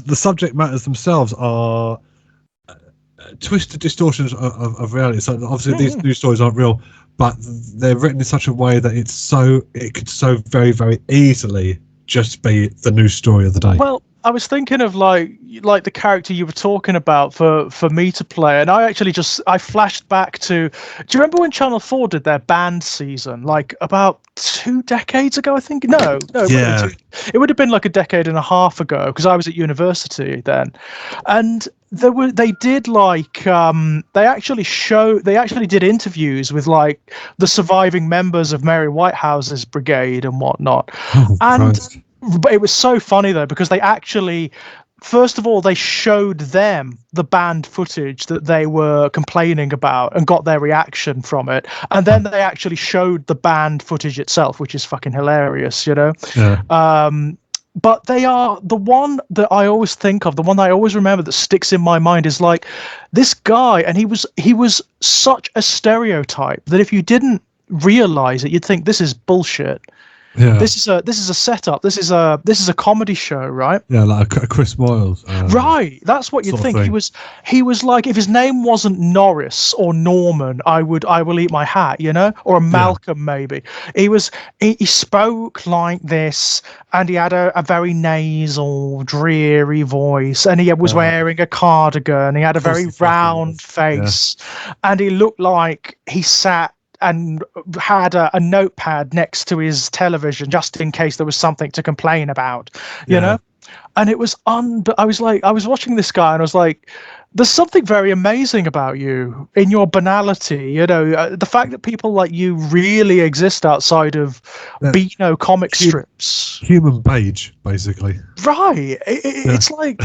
The subject matters themselves are twisted distortions of reality. So obviously these news stories aren't real, but they're written in such a way that it could so very, very easily just be the news story of the day. Well, I was thinking of like the character you were talking about for me to play, and I flashed back to. Do you remember when Channel 4 did their band season, like about 2 decades ago? I think no, Yeah. it would have been like a decade and a half ago because I was at university then, and they did like they actually did interviews with like the surviving members of Mary Whitehouse's brigade and whatnot, and. Christ. But it was so funny though because they actually, first of all, they showed them the band footage that they were complaining about and got their reaction from it, and then they actually showed the band footage itself, which is fucking hilarious, you know. Yeah. But they are the one that I always think of, the one that I always remember that sticks in my mind is like this guy, and he was such a stereotype that if you didn't realize it, you'd think this is bullshit. Yeah. This is a setup. This is a comedy show, right? Yeah, like a Chris Moyles. Right. That's what you'd think. He was like, if his name wasn't Norris or Norman, I will eat my hat, you know, or a Malcolm maybe. He spoke like this, and he had a very nasal, dreary voice, and he was wearing a cardigan. He had a very round face, and he looked like he sat and had a notepad next to his television just in case there was something to complain about, you know. And it was I was watching this guy and I was like, there's something very amazing about you in your banality, you know, the fact that people like you really exist outside of Beano comic strips. Human beige, basically. Right. It's like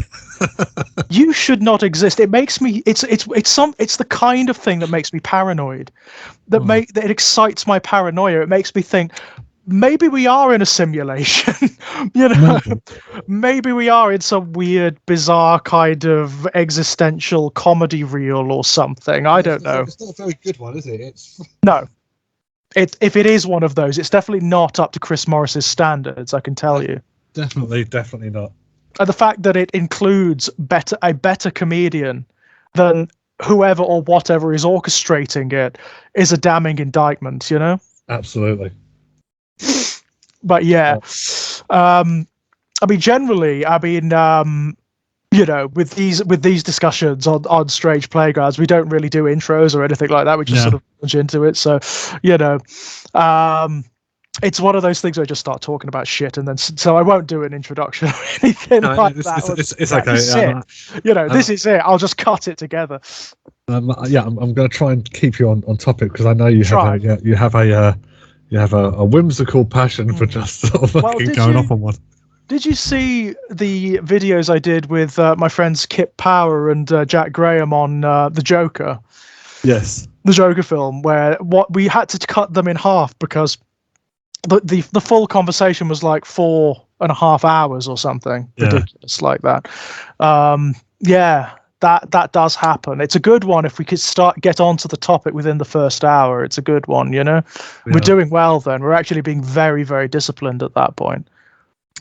you should not exist. It makes me it's the kind of thing that makes me paranoid. That it excites my paranoia. It makes me think maybe we are in a simulation, you know. Maybe we are in some weird, bizarre kind of existential comedy reel or something. I don't know. It's not a very good one, is it? No. If it is one of those, it's definitely not up to Chris Morris's standards, I can tell you. Definitely not. And the fact that it includes a better comedian than whoever or whatever is orchestrating it is a damning indictment, you know? Absolutely. But I mean, generally, you know, with these discussions on Strange Playgrounds, we don't really do intros or anything like that. We just sort of launch into it. So, you know, it's one of those things where I just start talking about shit, and then so I won't do an introduction or anything like that. It's okay. You know, this is it. I'll just cut it together. I'm going to try and keep you on topic because I know you have a whimsical passion for just sort of going off on one. Did you see the videos I did with my friends Kip Power and Jack Graham on the Joker? Yes. The Joker film, where we had to cut them in half because the full conversation was like 4.5 hours or something ridiculous like that. That does happen. It's a good one if we could get onto the topic within the first hour. It's a good one, you know. We're doing well then. We're actually being very, very disciplined at that point.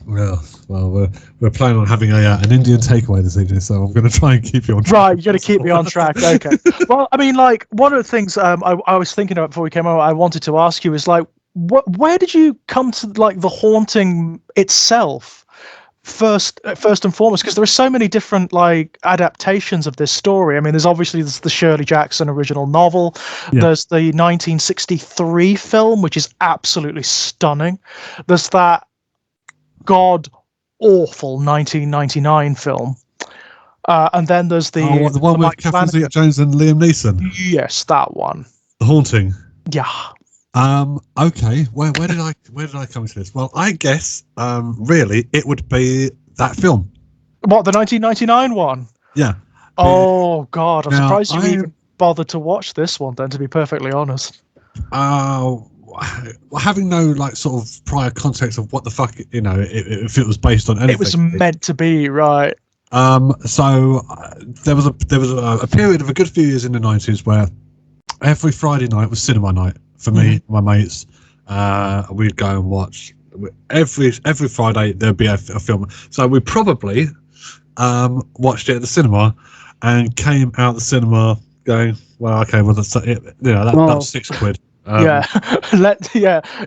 Well, we're planning on having an Indian takeaway this evening, so I'm going to try and keep you on track. Right, you're going to keep me on track. Okay. Well, I mean, like one of the things I was thinking about before we came out, I wanted to ask you is like, where did you come to like the haunting itself? First and foremost, because there are so many different like adaptations of this story. I mean, there's the Shirley Jackson original novel. There's the 1963 film, which is absolutely stunning. There's that god awful 1999 film, and then there's the one with Catherine Zeta-Jones and Liam Neeson. Yes, that one. The Haunting. Yeah. Okay. Where did I come to this? Well, I guess really it would be that film. What, the 1999 one? Yeah. Oh God, I'm surprised you even bothered to watch this one. Then, to be perfectly honest. Having no like sort of prior context of what the fuck, you know, if it was based on anything. It was meant to be, right? There was a period of a good few years in the 90s where every Friday night was cinema night for me and my mates. We'd go and watch every Friday. There'd be a film. So we probably watched it at the cinema and came out the cinema going, well, okay, well that's it. That was £6.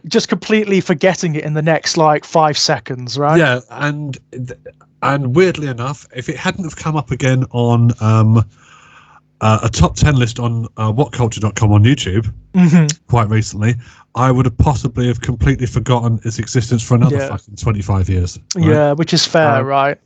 Just completely forgetting it in the next like 5 seconds, right? Yeah, and weirdly enough, if it hadn't have come up again on a top 10 list on whatculture.com on YouTube quite recently, I would have possibly have completely forgotten its existence for another fucking 25 years. Right? Yeah, which is fair, right?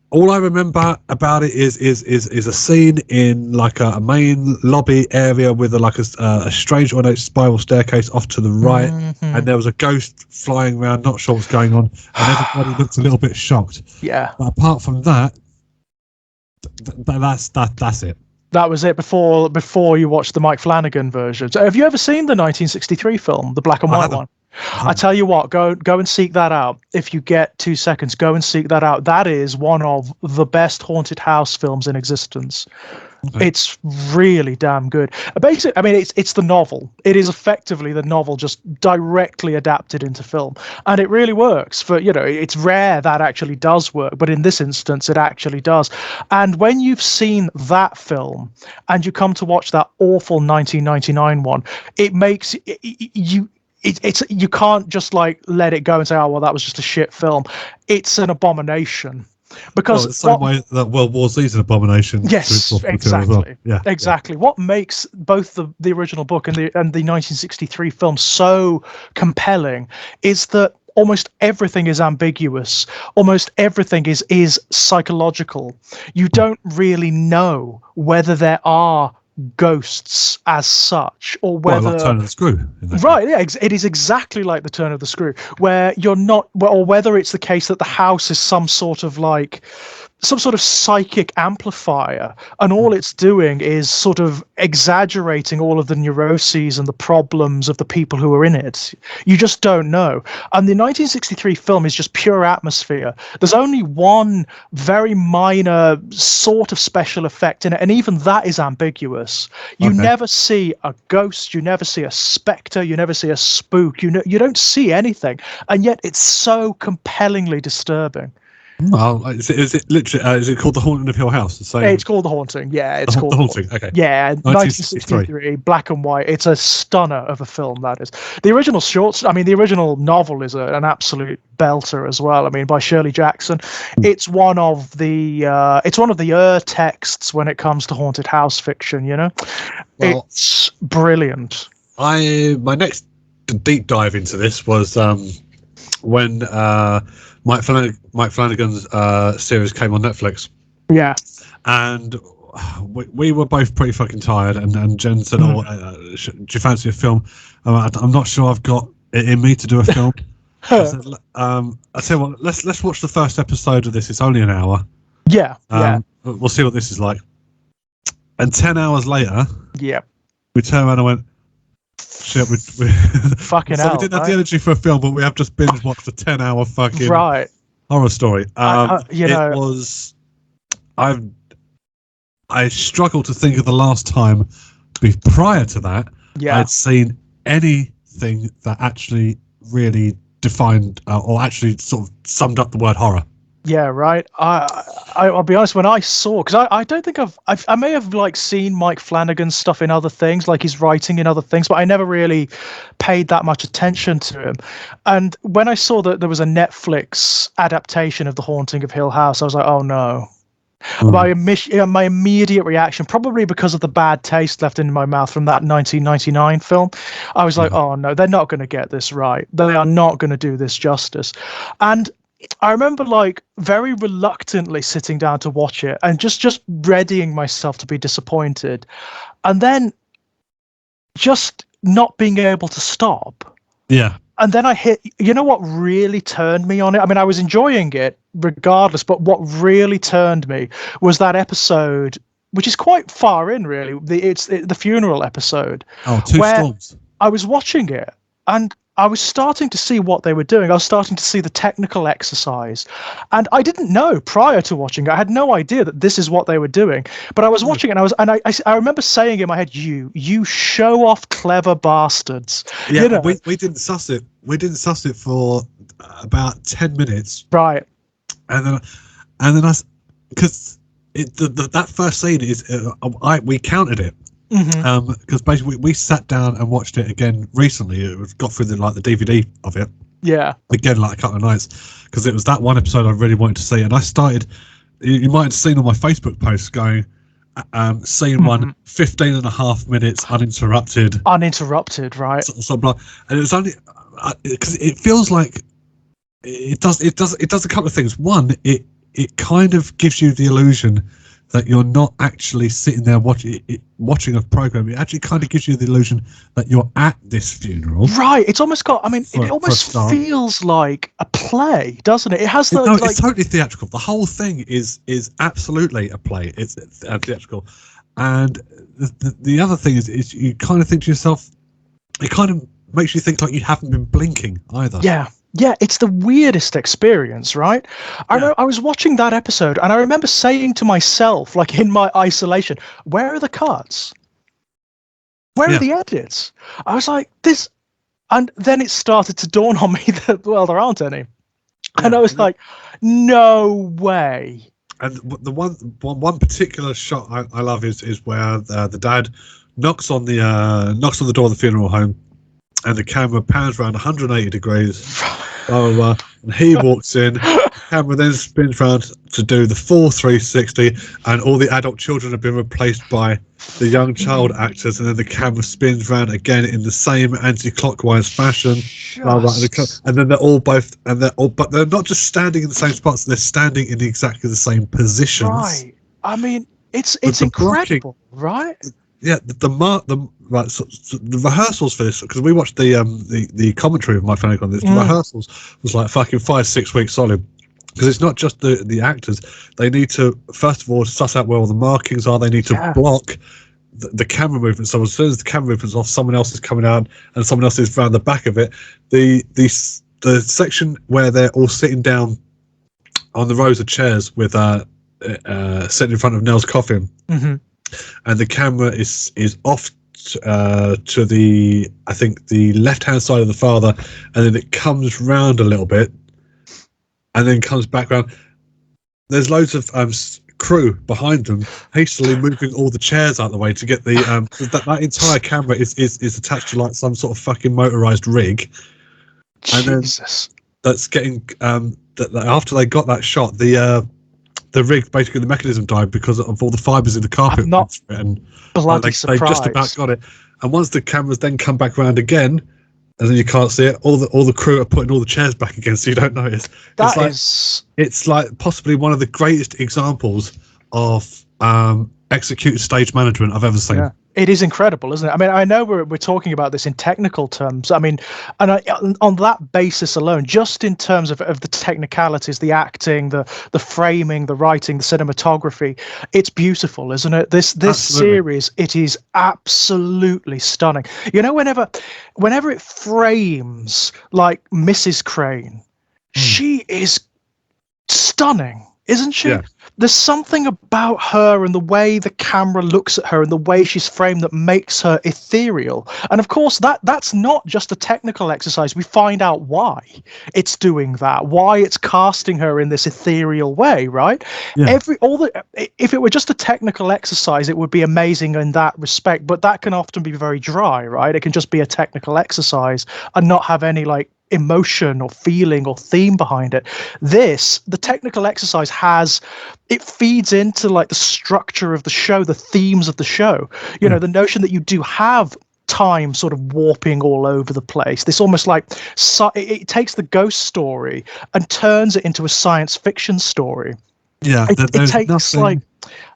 All I remember about it is a scene in like a main lobby area with a strange ornate spiral staircase off to the right, and there was a ghost flying around, not sure what's going on, and everybody looked a little bit shocked. Yeah. But apart from that, that's it. That was it before you watched the Mike Flanagan version. So have you ever seen the 1963 film, the black and white one? I tell you what, go and seek that out. If you get 2 seconds, go and seek that out. That is one of the best haunted house films in existence. Okay. It's really damn good. Basically, I mean, it's the novel. It is effectively the novel just directly adapted into film, and it really works. It's rare that actually does work, but in this instance, it actually does. And when you've seen that film and you come to watch that awful 1999 one, it makes you. You can't just like let it go and say, oh well, that was just a shit film. It's an abomination. Because the same way that World War Z is an abomination. Yes, exactly. Well. Yeah, exactly. Yeah. What makes both the original book and the 1963 film so compelling is that almost everything is ambiguous. Almost everything is psychological. You don't really know whether there are ghosts as such, or whether like Turn of the Screw, right? Yeah, it is exactly like the Turn of the Screw, where you're not, or whether it's the case that the house is some sort of psychic amplifier, and all it's doing is sort of exaggerating all of the neuroses and the problems of the people who are in it. You just don't know. And the 1963 film is just pure atmosphere. There's only one very minor sort of special effect in it, and even that is ambiguous. You never see a ghost, you never see a spectre, you never see a spook, you don't see anything, and yet it's so compellingly disturbing. Well, is it literally? Is it called The Haunting of Hill House? It's called The Haunting. Yeah, it's called The Haunting. Okay. Yeah, 1963, black and white. It's a stunner of a film. That is the original the original novel is an absolute belter as well. I mean, by Shirley Jackson. It's one of the texts when it comes to haunted house fiction. Well, it's brilliant. My next deep dive into this was when Mike Flanagan's series came on Netflix. Yeah. And we were both pretty fucking tired, and Jen said, do you fancy a film? I'm not sure I've got it in me to do a film. I said, I tell you what, let's watch the first episode of this. It's only an hour. Yeah. We'll see what this is like. And 10 hours later, yeah, we turned around and went, shit, we fucking so we didn't have the energy for a film, but we have just binge watched a 10-hour fucking horror story. It was. I struggle to think of the last time prior to that I'd seen anything that actually really defined or actually sort of summed up the word horror. Yeah, right. I'll be honest. When I saw, because I don't think I may have seen Mike Flanagan's stuff in other things, like his writing in other things, but I never really paid that much attention to him. And when I saw that there was a Netflix adaptation of The Haunting of Hill House, I was like, oh no. My immediate reaction, probably because of the bad taste left in my mouth from that 1999 film, I was like, oh no, they're not going to get this right. They are not going to do this justice. And I remember very reluctantly sitting down to watch it and just readying myself to be disappointed, and then just not being able to stop. Yeah. And then I hit, what really turned me on it? I mean, I was enjoying it regardless, but what really turned me was that episode, which is quite far in, really. It's the funeral episode. Oh, Two Storms. I was watching it, and I was starting to see what they were doing. I was starting to see the technical exercise. And I didn't know prior to watching it. I had no idea that this is what they were doing. But I was watching it, and I remember saying in my head, you show off clever bastards. Yeah, you know? we didn't suss it. We didn't suss it for about 10 minutes. Right. And then I, because that first scene is, we counted it. Because basically we sat down and watched it again recently. It got through the DVD of it. Yeah. Again, like a couple of nights, because it was that one episode I really wanted to see, and I started. You might have seen on my Facebook posts going, scene 1, 15 and a half minutes uninterrupted. Uninterrupted, right? So blah, and it was only because it feels like it does a couple of things. One, it kind of gives you the illusion that you're not actually sitting there watching a program. It actually kind of gives you the illusion that you're at this funeral. Right. It's almost got. I mean, it almost feels like a play, doesn't it? It has the. It's totally theatrical. The whole thing is absolutely a play. It's theatrical, and the other thing is you kind of think to yourself, it kind of makes you think like you haven't been blinking either. Yeah. Yeah, it's the weirdest experience, right? I was watching that episode, and I remember saying to myself, like in my isolation, where are the cuts? Where are the edits? I was like, this... And then it started to dawn on me that, well, there aren't any. And I was like, no way. And the one particular shot I love is where the dad knocks on the door of the funeral home, and the camera pans around 180 degrees. And he walks in. The camera then spins round to do the full 360, and all the adult children have been replaced by the young child actors, and then the camera spins round again in the same anti-clockwise fashion. And then but they're not just standing in the same spots; they're standing in exactly the same positions. Right. I mean, it's incredible, right? Yeah, the rehearsals for this, because we watched the commentary of my Flanagan on this. The rehearsals was like fucking 5-6 weeks solid, because it's not just the actors. They need to first of all suss out where all the markings are. They need to block the camera movement. So as soon as the camera movement's off, someone else is coming out and someone else is round the back of it. The section where they're all sitting down on the rows of chairs with sitting in front of Nell's coffin. And the camera is off to the, I think, the left-hand side of the father, and then it comes round a little bit, and then comes back round. There's loads of crew behind them, hastily moving all the chairs out of the way to get the that entire camera is attached to like some sort of fucking motorized rig. And Jesus. Then that's getting that after they got that shot, the rig, basically the mechanism died because of all the fibers in the carpet. I'm not bloody surprised. They just about got it. And once the cameras then come back around again, and then you can't see it, all the crew are putting all the chairs back again, so you don't notice. It's like possibly one of the greatest examples of executed stage management I've ever seen. Yeah. It is incredible, isn't it? I mean, I know we're talking about this in technical terms. I mean, and on that basis alone, just in terms of the technicalities, the acting, the framing, the writing, the cinematography, it's beautiful, isn't it? This series, it is absolutely stunning. You know, whenever it frames like Mrs. Crane, she is stunning, isn't she? Yeah. There's something about her and the way the camera looks at her and the way she's framed that makes her ethereal. And of course, that's not just a technical exercise. We find out why it's doing that, why it's casting her in this ethereal way, right? Yeah. If it were just a technical exercise, it would be amazing in that respect, but that can often be very dry, right? It can just be a technical exercise and not have any like emotion or feeling or theme behind it. The technical exercise it feeds into like the structure of the show, the themes of the show, you know, the notion that you do have time sort of warping all over the place. This almost like it takes the ghost story and turns it into a science fiction story. Yeah, it takes nothing, like,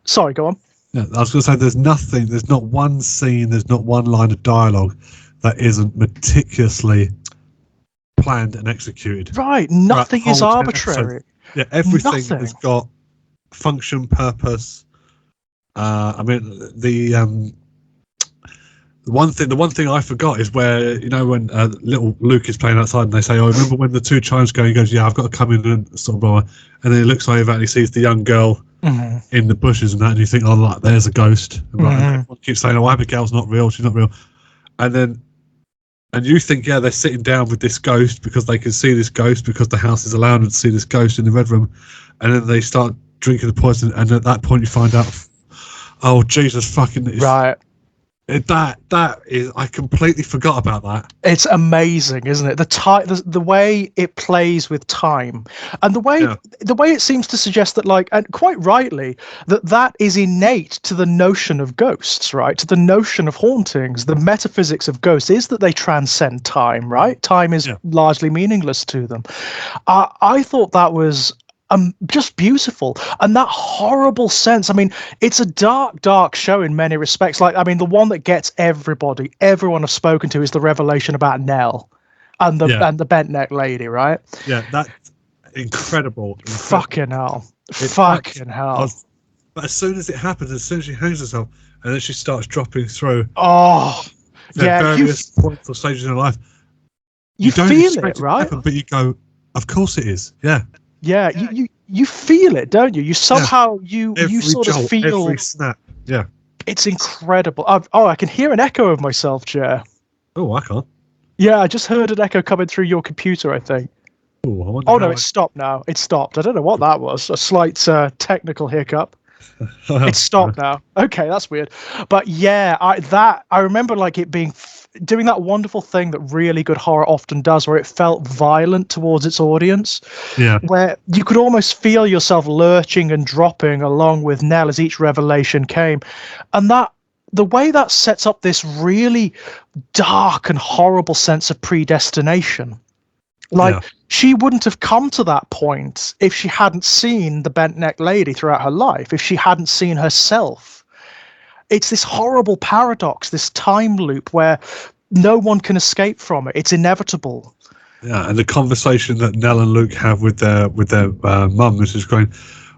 sorry, go on. Yeah, I was going to say there's not one scene, there's not one line of dialogue that isn't meticulously planned and executed. Right, nothing is arbitrary. Yeah, everything has got function, purpose. I mean, The one thing I forgot is where, you know, when little Luke is playing outside and they say, "Oh, remember when the 2 chimes go?" He goes, "Yeah, I've got to come in and sort of blah." And then he looks over and he sees the young girl in the bushes and that, and you think, "Oh, like there's a ghost." And everyone keeps saying, "Oh, Abigail's not real. She's not real." And you think, yeah, they're sitting down with this ghost because they can see this ghost because the house is allowing them to see this ghost in the red room, and then they start drinking the poison, and at that point you find out, oh Jesus fucking! Right. That is, I completely forgot about that. It's amazing, isn't it? The way it plays with time, and the way it seems to suggest that, like, and quite rightly, that is innate to the notion of ghosts, right? To the notion of hauntings. The metaphysics of ghosts is that they transcend time, right? Time is largely meaningless to them. I thought that was just beautiful, and that horrible sense. I mean, it's a dark show in many respects. Like, I mean, the one that gets everyone I've spoken to is the revelation about Nell and the bent neck lady, right? Yeah, that's incredible. Fucking hell. But as soon as it happens, as soon as she hangs herself, and then she starts dropping through. Oh, various points or stages in her life. You don't feel it, right? Happen, but you go, of course it is. Yeah. Yeah, you feel it, don't you? You somehow you sort of feel every snap. Yeah, it's incredible. I can hear an echo of myself, Jer. Oh, I can't. Yeah, I just heard an echo coming through your computer, I think. Oh no, it's stopped now. It stopped. I don't know what that was. A slight technical hiccup. It's stopped now. Okay, that's weird. But yeah, I remember like it being doing that wonderful thing that really good horror often does, where it felt violent towards its audience. Yeah. Where you could almost feel yourself lurching and dropping along with Nell as each revelation came. And the way that sets up this really dark and horrible sense of predestination. Like, she wouldn't have come to that point if she hadn't seen the bent neck lady throughout her life, if she hadn't seen herself. It's this horrible paradox, this time loop where no one can escape from it. It's inevitable. Yeah, and the conversation that Nell and Luke have with their mum, which is great,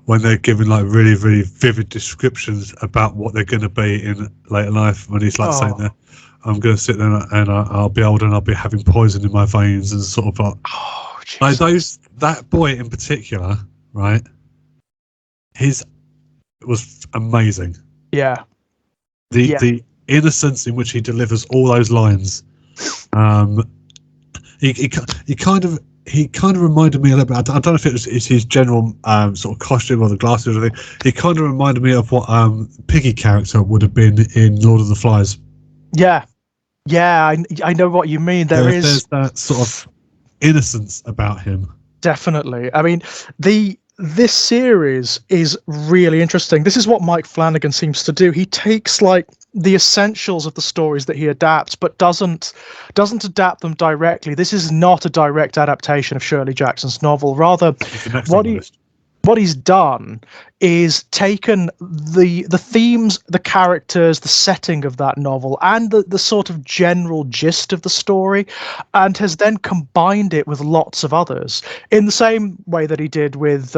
when they're giving like really, really vivid descriptions about what they're going to be in later life, when he's like saying that, I'm going to sit there and I'll be old and I'll be having poison in my veins and sort of like that boy in particular, right? It was amazing. Yeah. The innocence in which he delivers all those lines, he kind of reminded me a little bit. I don't know if it's his general sort of costume or the glasses or anything. He kind of reminded me of what Piggy character would have been in Lord of the Flies. Yeah, I know what you mean. There's that sort of innocence about him. Definitely. I mean, this series is really interesting. This is what Mike Flanagan seems to do. He takes like the essentials of the stories that he adapts, but doesn't adapt them directly. This is not a direct adaptation of Shirley Jackson's novel. Rather, what he's done is taken the themes, the characters, the setting of that novel, and the sort of general gist of the story, and has then combined it with lots of others in the same way that he did with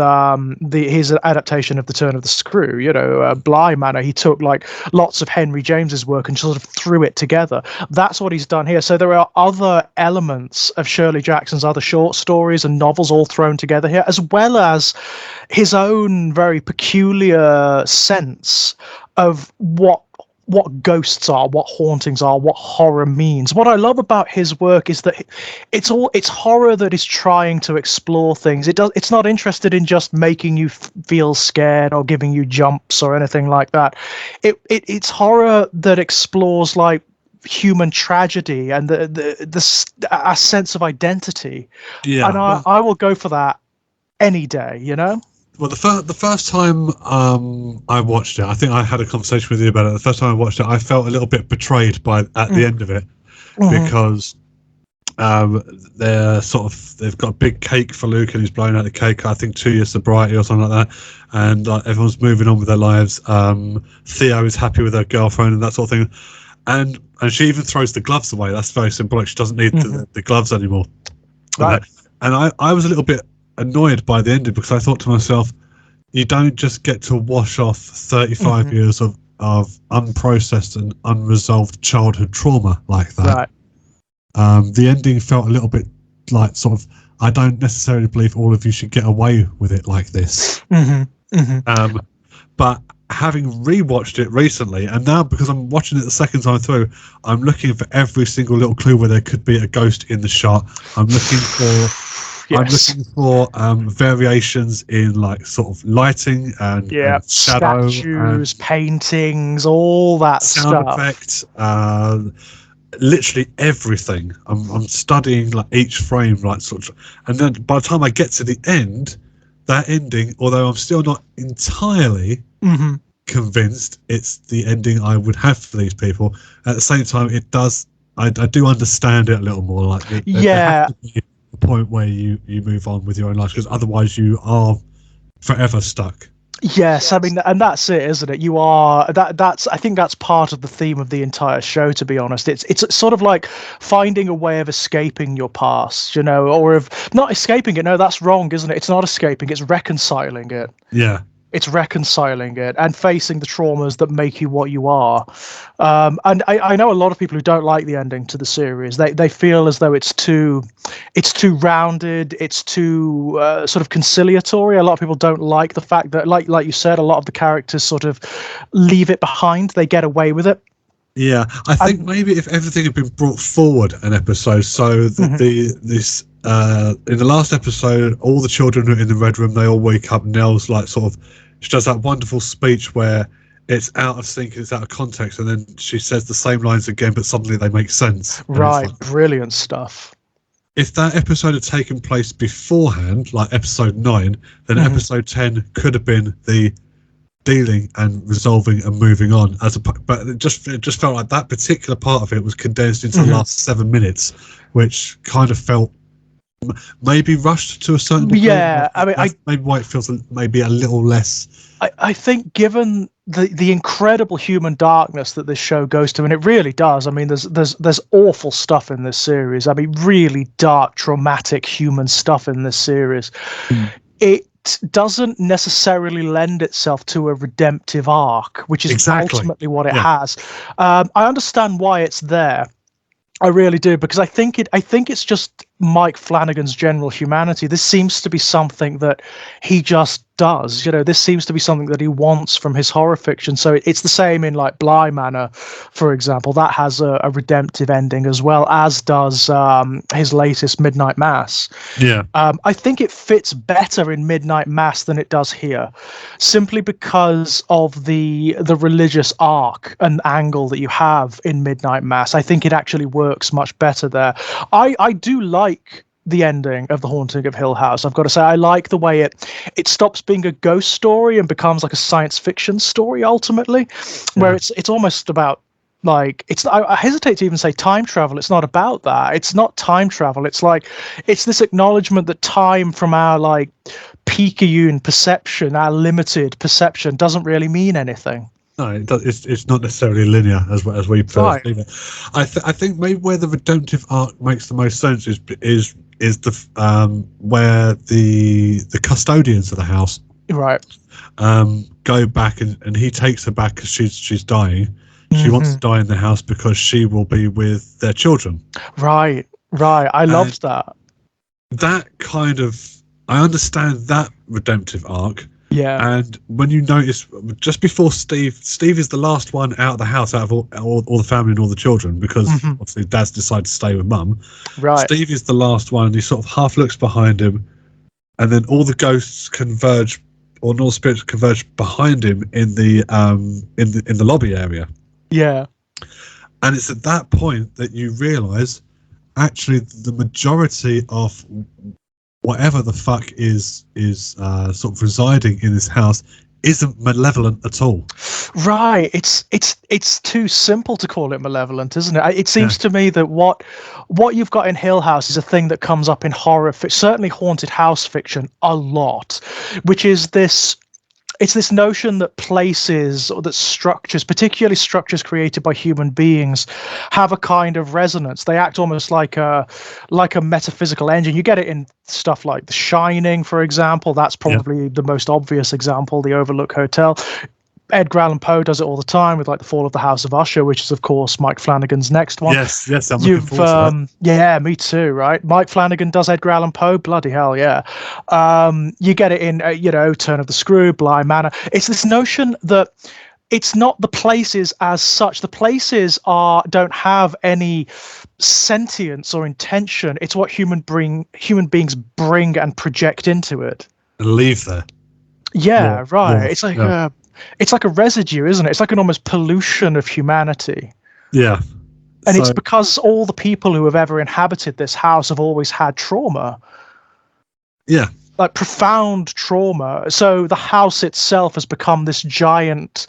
his adaptation of The Turn of the Screw. You know, Bly Manor. He took like lots of Henry James's work and sort of threw it together. That's what he's done here. So there are other elements of Shirley Jackson's other short stories and novels all thrown together here, as well as his own very peculiar sense of what ghosts are, what hauntings are, what horror means. What I love about his work is that it's horror that is trying to explore things. It's not interested in just making you feel scared or giving you jumps or anything like that. It's horror that explores like human tragedy and a sense of identity. Yeah, and I will go for that any day, you know. Well, the first time I watched it, I think I had a conversation with you about it. The first time I watched it, I felt a little bit betrayed at the end of it, because they've got a big cake for Luke and he's blowing out the cake. I think 2 years sobriety or something like that, and everyone's moving on with their lives. Theo is happy with her girlfriend and that sort of thing, and she even throws the gloves away. That's very symbolic. She doesn't need the gloves anymore. Right. And I was a little bit annoyed by the ending, because I thought to myself, you don't just get to wash off 35 years of of unprocessed and unresolved childhood trauma like that. Right. The ending felt a little bit like sort of, I don't necessarily believe all of you should get away with it like this. But having rewatched it recently, and now because I'm watching it the second time through, I'm looking for every single little clue where there could be a ghost in the shot. I'm looking for variations in like sort of lighting and shadow, statues, paintings, all that sound stuff. effects, literally everything. I'm studying like each frame, like sort of, and then by the time I get to the end, that ending, although I'm still not entirely convinced it's the ending I would have for these people, at the same time it does. I do understand it a little more. Like there has to be a point where you move on with your own life, because otherwise you are forever stuck. Yes, I mean, and that's it, isn't it? You are that's I think that's part of the theme of the entire show, to be honest. It's sort of like finding a way of escaping your past, or of not escaping it. No, that's wrong, isn't it? It's not escaping, it's reconciling it. Yeah. It's reconciling it and facing the traumas that make you what you are. And I know a lot of people who don't like the ending to the series. They feel as though it's too rounded. It's too sort of conciliatory. A lot of people don't like the fact that, like you said, a lot of the characters sort of leave it behind. They get away with it. Yeah, I think maybe if everything had been brought forward an episode, so that in the last episode, all the children are in the red room. They all wake up. Nell's like sort of, she does that wonderful speech where it's out of sync, it's out of context, and then she says the same lines again, but suddenly they make sense. Right, like, brilliant stuff. If that episode had taken place beforehand, like episode 9, then episode 10 could have been the dealing and resolving and moving on. But it just felt like that particular part of it was condensed into the last 7 minutes, which kind of felt maybe rushed to a certain degree. Yeah, I mean, maybe why it feels maybe a little less. I think given the incredible human darkness that this show goes to, and it really does. I mean, there's awful stuff in this series. I mean, really dark, traumatic human stuff in this series. It doesn't necessarily lend itself to a redemptive arc, which is ultimately what it has. I understand why it's there. I really do, because I think it's just Mike Flanagan's general humanity. This seems to be something that he just does. This seems to be something that he wants from his horror fiction. So it's the same in like Bly Manor, for example. That has a redemptive ending, as well as does his latest Midnight Mass. Yeah. I think it fits better in Midnight Mass than it does here, simply because of the religious arc and angle that you have in Midnight Mass. I think it actually works much better there. I do like the ending of The Haunting of Hill House. I've got to say, I like the way it stops being a ghost story and becomes like a science fiction story ultimately, where it's almost about like, I hesitate to even say time travel. It's not about that. It's not time travel. It's like, it's this acknowledgement that time from our like Picayune perception, our limited perception, doesn't really mean anything. No, it's not necessarily linear as we perceive it. I think maybe where the redemptive arc makes the most sense is the where the custodians of the house go back and he takes her back because she's dying. She wants to die in the house because she will be with their children. Right. I loved that. That kind of, I understand that redemptive arc. Yeah. And when you notice, just before Steve is the last one out of the house, out of all the family and all the children, because obviously Dad's decided to stay with Mum. Right. Steve is the last one, and he sort of half looks behind him, and then all the ghosts converge, or all spirits converge behind him in the lobby area. Yeah. And it's at that point that you realise, actually, the majority of whatever the fuck is sort of residing in this house isn't malevolent at all. Right. It's too simple to call it malevolent, isn't it? It seems to me that what you've got in Hill House is a thing that comes up in horror, certainly haunted house fiction, a lot, which is this. It's this notion that places, or that structures, particularly structures created by human beings, have a kind of resonance. They act almost like a metaphysical engine. You get it in stuff like The Shining, for example. That's probably the most obvious example, the Overlook Hotel. Edgar Allan Poe does it all the time with like The Fall of the House of Usher, which is of course Mike Flanagan's next one. Yes, I'm looking forward to that. Yeah, me too. Right, Mike Flanagan does Edgar Allan Poe. Bloody hell, yeah. You get it in, Turn of the Screw, Bly Manor. It's this notion that it's not the places as such. The places don't have any sentience or intention. It's what human beings bring and project into it and leave there. Yeah, right. It's like it's like a residue, isn't it? It's like an almost pollution of humanity. Yeah. And it's because all the people who have ever inhabited this house have always had trauma. Yeah. Like profound trauma. So the house itself has become this giant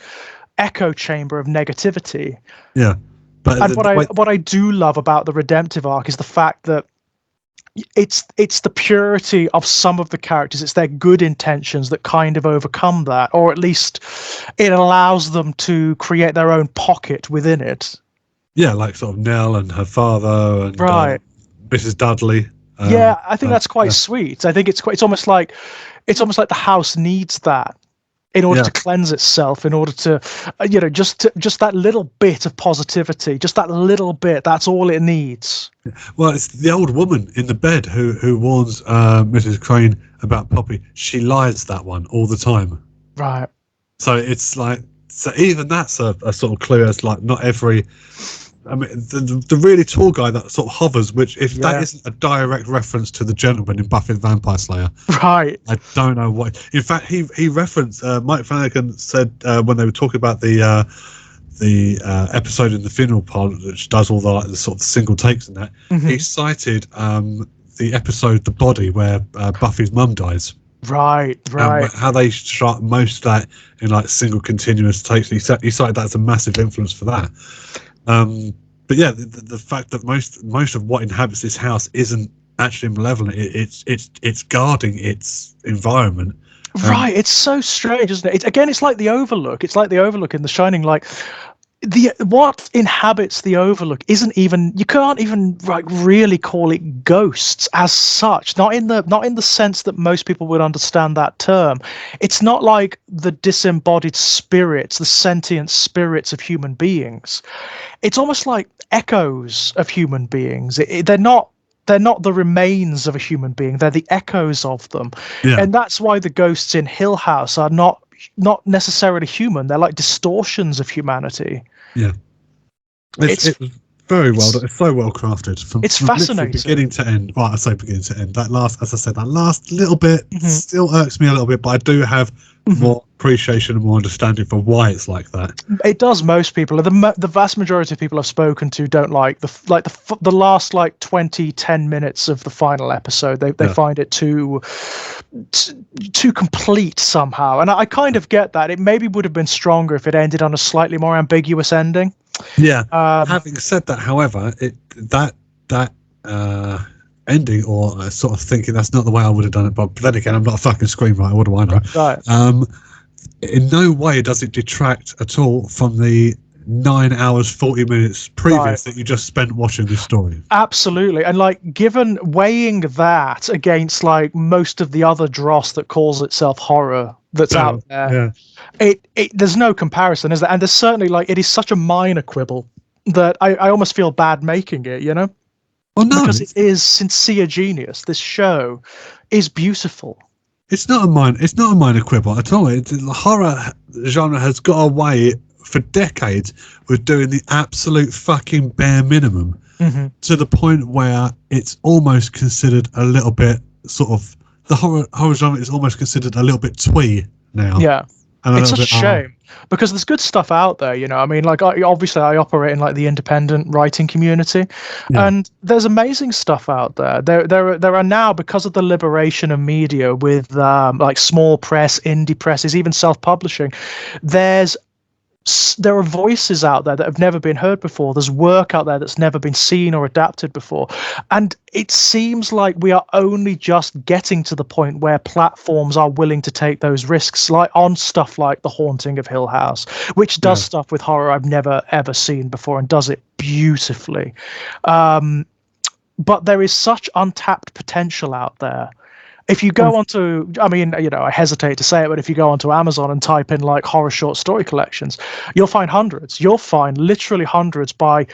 echo chamber of negativity. Yeah. But what I do love about the redemptive arc is the fact that it's the purity of some of the characters. It's their good intentions that kind of overcome that, or at least it allows them to create their own pocket within it. Yeah, like sort of Nell and her father and Mrs. Dudley. Yeah, I think that's quite sweet. I think it's almost like the house needs that in order to cleanse itself, in order to, just that little bit of positivity, just that little bit. That's all it needs. Well, it's the old woman in the bed who warns Mrs. Crane about Poppy. She lies that one all the time. Right. So it's like, even that's a sort of clue. It's like not every. I mean, the really tall guy that sort of hovers, which if that isn't a direct reference to the gentleman in Buffy the Vampire Slayer, right? I don't know what. In fact, he referenced Mike Flanagan said when they were talking about the episode in the funeral parlor, which does all the sort of single takes and that. Mm-hmm. He cited the episode The Body, where Buffy's mum dies. Right. How they shot most of that in like single continuous takes. He cited that as a massive influence for that. But yeah, the fact that most of what inhabits this house isn't actually malevolent. It's guarding its environment. Right. It's so strange, isn't it? It's like the Overlook. It's like the Overlook in The Shining. Like what inhabits the Overlook isn't even, you can't even like really call it ghosts as such. Not in the sense that most people would understand that term. It's not like the disembodied spirits, the sentient spirits of human beings. It's almost like echoes of human beings. They're not the remains of a human being. They're the echoes of them. Yeah. And that's why the ghosts in Hill House are not necessarily human. They're like distortions of humanity. Yeah. It's very well done. It's so well crafted. It's fascinating. Beginning to end. Well, I say beginning to end. That last little bit still irks me a little bit, but I do have more appreciation and more understanding for why it's like that. It does most people. The vast majority of people I've spoken to don't like the last 10 minutes of the final episode. They find it too complete somehow, and I kind of get that. It maybe would have been stronger if it ended on a slightly more ambiguous ending. Yeah. Having said that, however, that ending, or sort of thinking that's not the way I would have done it, but then again, I'm not a fucking screenwriter. What do I know? Right. In no way does it detract at all from the 9 hours 40 minutes previous that you just spent watching this story. Absolutely. And weighing that against most of the other dross that calls itself horror that's out there, there's no comparison, is there? And there's certainly it is such a minor quibble that I almost feel bad making it, Well, no, because it is sincere genius. This show is beautiful. It's not a minor quibble at all. The horror genre has got away for decades with doing the absolute fucking bare minimum, to the point where it's almost considered a little bit the horror genre is almost considered a little bit twee now. Yeah. It's such a shame because there's good stuff out there, I mean, obviously I operate in the independent writing community, and there's amazing stuff out there. There are now, because of the liberation of media with small press, indie presses, even self-publishing, there are voices out there that have never been heard before. There's work out there that's never been seen or adapted before. And it seems like we are only just getting to the point where platforms are willing to take those risks, on stuff like The Haunting of Hill House, which does stuff with horror I've never, ever seen before and does it beautifully. But there is such untapped potential out there. If you go onto, I mean, I hesitate to say it, but if you go onto Amazon and type in like horror short story collections, you'll find hundreds. You'll find literally hundreds by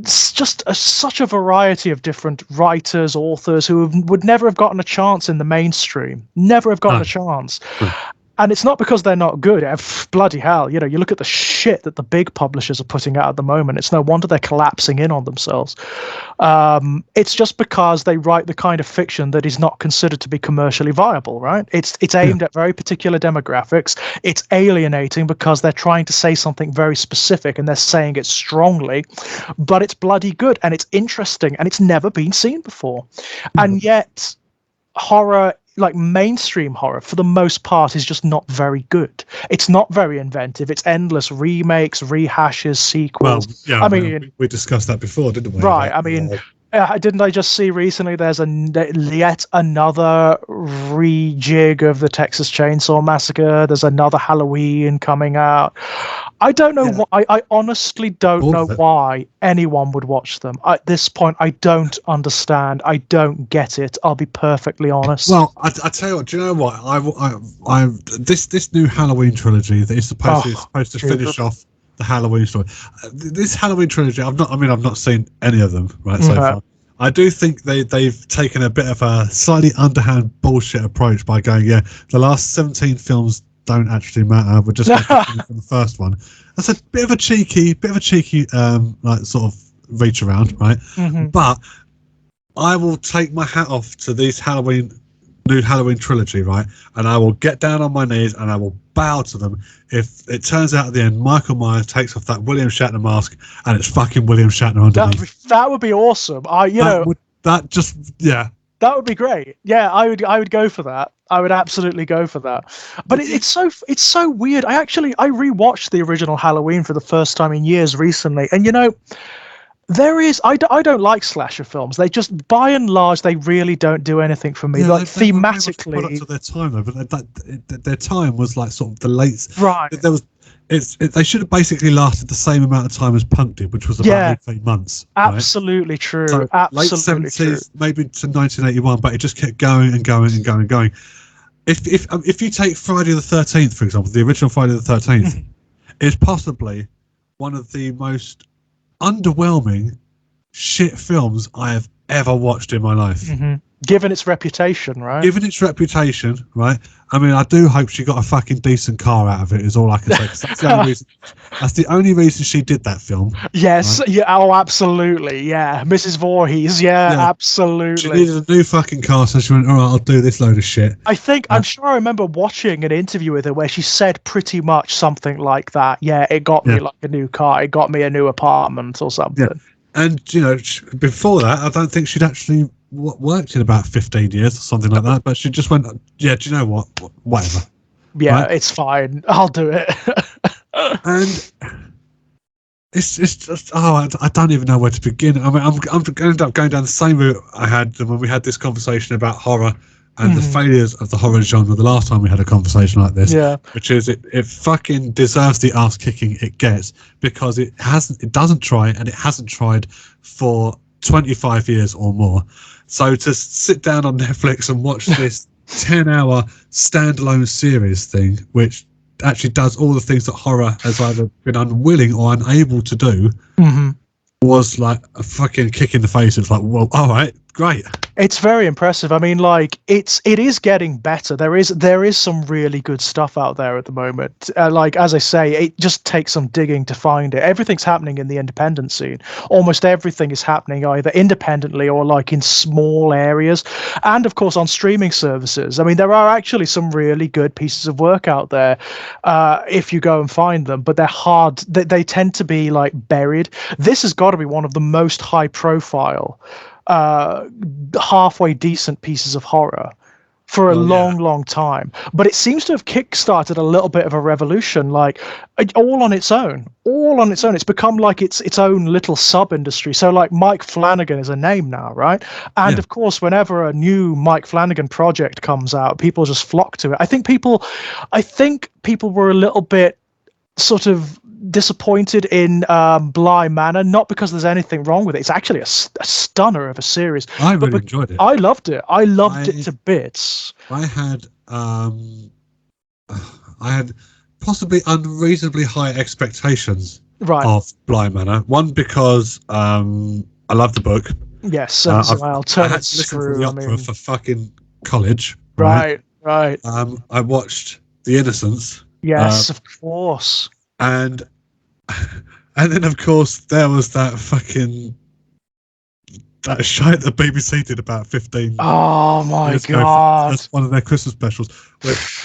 just such a variety of different writers, authors who would never have gotten a chance in the mainstream, never have gotten a chance. And it's not because they're not good. Bloody hell, you look at the shit that the big publishers are putting out at the moment. It's no wonder they're collapsing in on themselves. It's just because they write the kind of fiction that is not considered to be commercially viable, right? It's aimed at very particular demographics. It's alienating because they're trying to say something very specific and they're saying it strongly, but it's bloody good and it's interesting and it's never been seen before. And yet horror, like mainstream horror, for the most part, is just not very good. It's not very inventive. It's endless remakes, rehashes, sequels. Well, yeah, I mean, we discussed that before, didn't we? Right. I mean, didn't I just see recently there's yet another rejig of the Texas Chainsaw Massacre? There's another Halloween coming out. I don't know why. I honestly don't know why anyone would watch them. At this point, I don't understand. I don't get it. I'll be perfectly honest. Well, I tell you what. Do you know what? This new Halloween trilogy that is supposed to finish off the Halloween story. This Halloween trilogy, I've not seen any of them so far. I do think they've taken a bit of a slightly underhand bullshit approach by going, the last 17 films don't actually matter. We're just going to from the first one. That's a bit of a cheeky, like sort of reach around, right? Mm-hmm. But I will take my hat off to these new Halloween trilogy, right? And I will get down on my knees and I will bow to them if it turns out at the end Michael Myers takes off that William Shatner mask and it's fucking William Shatner underneath. That would be awesome. That would be great. Yeah, I would go for that. I would absolutely go for that. But it's so weird. I rewatched the original Halloween for the first time in years recently, and I don't like slasher films. They just, by and large, they really don't do anything for me. Yeah, like thematically, product of their time though, but their time was like sort of the late. Right. They should have basically lasted the same amount of time as Punk did, which was about 18 months. Absolutely true. So absolutely late 70s, maybe to 1981, but it just kept going and going and going and going. If you take Friday the 13th, for example, the original Friday the 13th, is possibly one of the most underwhelming shit films I have ever watched in my life. Mm-hmm. Given its reputation, right? I mean, I do hope she got a fucking decent car out of it, is all I can say. That's the only reason she did that film. Yes, right? Yeah, oh, absolutely, yeah. Mrs. Voorhees, yeah, absolutely. She needed a new fucking car, so she went, all right, I'll do this load of shit. I'm sure I remember watching an interview with her where she said pretty much something like that. Yeah, it got me like a new car, it got me a new apartment or something. Yeah. And, before that, I don't think she'd actually worked in about 15 years or something like that, but she just went, do you know what? Whatever. Yeah, right? It's fine. I'll do it. And it's just, I don't even know where to begin. I mean, I'm going to end up going down the same route I had when we had this conversation about horror and the failures of the horror genre the last time we had a conversation like this, which is it fucking deserves the ass kicking it gets because it doesn't try, and it hasn't tried for 25 years or more. So to sit down on Netflix and watch this 10-hour standalone series thing, which actually does all the things that horror has either been unwilling or unable to do, was like a fucking kick in the face. It's like, well, all right, great. It's very impressive. I mean, like it is getting better. There is some really good stuff out there at the moment. Like as I say, it just takes some digging to find it. Everything's happening in the independent scene. Almost everything is happening either independently or like in small areas, and of course on streaming services. I mean, there are actually some really good pieces of work out there if you go and find them, but they're hard. They tend to be like buried. This has got to be one of the most high profile halfway decent pieces of horror for a long time, but it seems to have kickstarted a little bit of a revolution, like all on its own. It's become like its own little sub industry. So like Mike Flanagan is a name now, right? And of course, whenever a new Mike Flanagan project comes out, people just flock to it. I think people were a little bit sort of disappointed in Bly Manor, not because there's anything wrong with it. It's actually a stunner of a series. I really enjoyed it. I loved it. I loved it to bits. I had possibly unreasonably high expectations of Bly Manor. One, because I love the book. Yes, as well. Turn I had it to listen through. to the opera for fucking college. Right. I watched The Innocents. Yes, of course. And then, of course, there was that fucking shite that BBC did about 15. Oh my god! That's one of their Christmas specials, which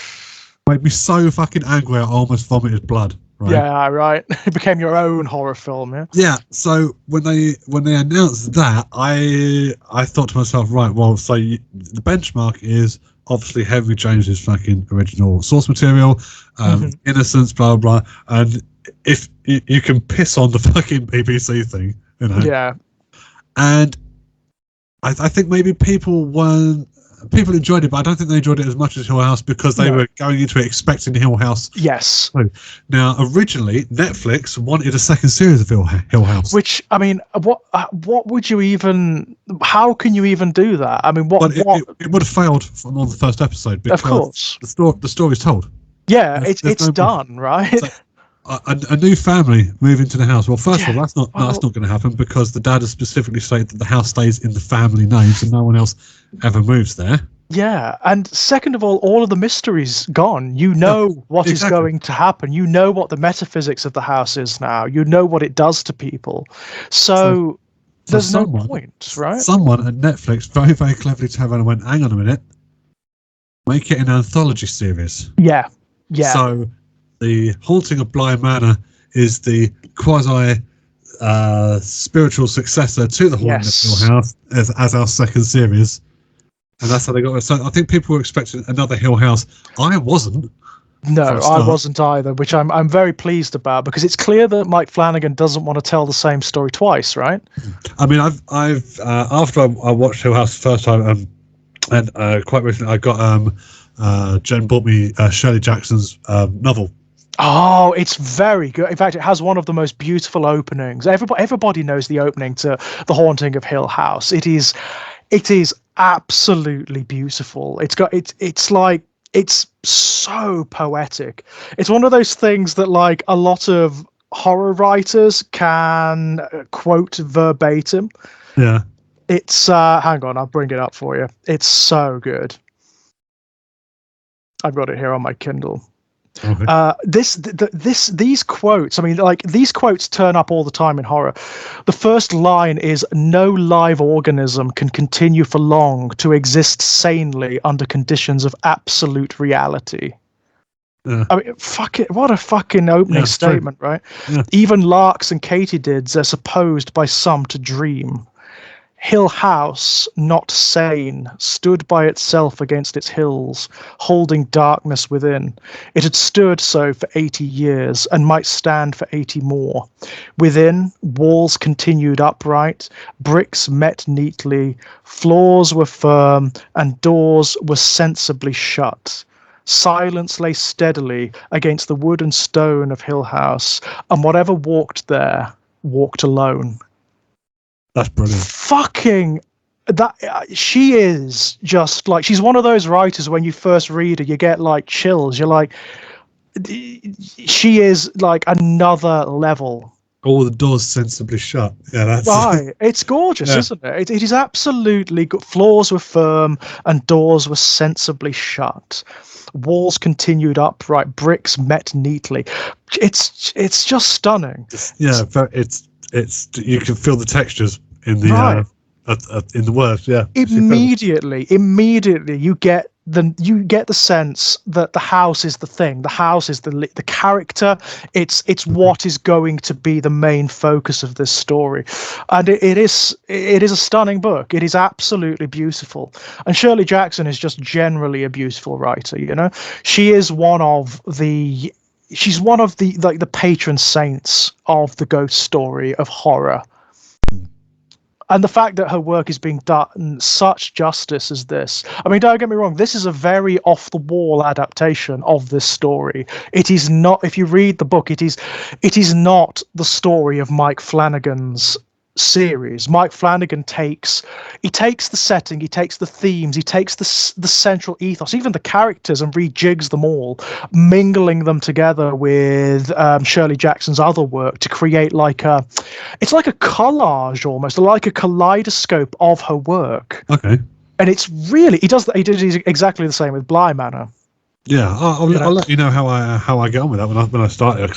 made me so fucking angry I almost vomited blood. Right? Yeah, right. It became your own horror film, yeah. Yeah. So when they announced that, I thought to myself, right, well, so the benchmark is obviously Henry James's fucking original source material, Innocence, blah blah blah, and if you can piss on the fucking BBC thing, you know. Yeah. And I think maybe people enjoyed it, but I don't think they enjoyed it as much as Hill House because they were going into it expecting Hill House. Yes. Now, originally, Netflix wanted a second series of Hill House. Which, I mean, what would you even? How can you even do that? I mean, what? It would have failed on the first episode because of course the story's told. Yeah, it's no done, right? So, a new family move into the house. Well, first of all, that's not going to happen because the dad has specifically stated that the house stays in the family name, so no one else ever moves there. Yeah, and second of all of the mystery's gone. You know what is going to happen. You know what the metaphysics of the house is now. You know what it does to people. So there's no point, right? Someone at Netflix very, very cleverly turned around and went, hang on a minute, make it an anthology series. Yeah. So the Haunting of Bly Manor is the quasi spiritual successor to the Haunting of Hill House as our second series, and that's how they got it. So I think people were expecting another Hill House. I wasn't. No, I wasn't either, which I'm very pleased about because it's clear that Mike Flanagan doesn't want to tell the same story twice, right? I mean, I've after I watched Hill House the first time, and quite recently I got Jen bought me Shirley Jackson's novel. Oh, it's very good. In fact, it has one of the most beautiful openings. Everybody knows the opening to The Haunting of Hill House. It is absolutely beautiful. It's so poetic. It's one of those things that like a lot of horror writers can quote verbatim. Yeah. It's hang on, I'll bring it up for you. It's so good. I've got it here on my Kindle. Okay. These quotes, I mean, like these quotes turn up all the time in horror. The first line is, "No live organism can continue for long to exist sanely under conditions of absolute reality." I mean, fuck it, what a fucking opening statement, right? Yeah. Even larks and katydids are supposed by some to dream. Hill House, not sane, stood by itself against its hills, holding darkness within. It had stood so for 80 years, and might stand for 80 more. Within, walls continued upright, bricks met neatly, floors were firm, and doors were sensibly shut. Silence lay steadily against the wood and stone of Hill House, and whatever walked there, walked alone. That's brilliant. Fucking that she is just like, she's one of those writers when you first read her, you get like chills. You're like, she is like another level. All the doors sensibly shut. Yeah, that's right. It's gorgeous, isn't it? It is absolutely good. Floors were firm and doors were sensibly shut. Walls continued upright. Bricks met neatly. It's just stunning. Yeah, it's you can feel the textures in the in the words. Yeah. Immediately, you get the sense that the house is the thing. The house is the character. It's what is going to be the main focus of this story, and it is a stunning book. It is absolutely beautiful, and Shirley Jackson is just generally a beautiful writer. You know, she's one of the patron saints of the ghost story of horror. And the fact that her work is being done such justice as this. I mean, don't get me wrong, this is a very off-the-wall adaptation of this story. It is not, if you read the book, it is not the story of Mike Flanagan's series. Mike Flanagan takes the setting, he takes the themes, he takes the central ethos, even the characters, and rejigs them all, mingling them together with Shirley Jackson's other work to create it's like a collage almost, like a kaleidoscope of her work. Okay. And it's really, he did exactly the same with Bly Manor. Yeah, I'll let you know how I get on with that when I start it.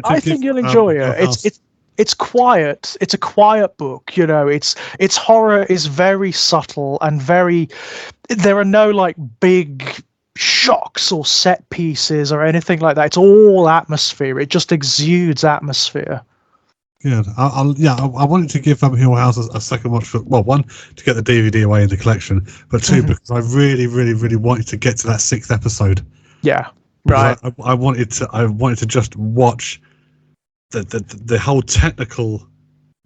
I think you'll enjoy it. It's quiet. It's a quiet book. Its horror is very subtle and there are no like big shocks or set pieces or anything like that. It's all atmosphere. It just exudes atmosphere. Good. I wanted to give Hill House a second watch one, to get the DVD away in the collection, but two, because I really, really, really wanted to get to that 6th episode. Yeah, right. I wanted to just watch the whole technical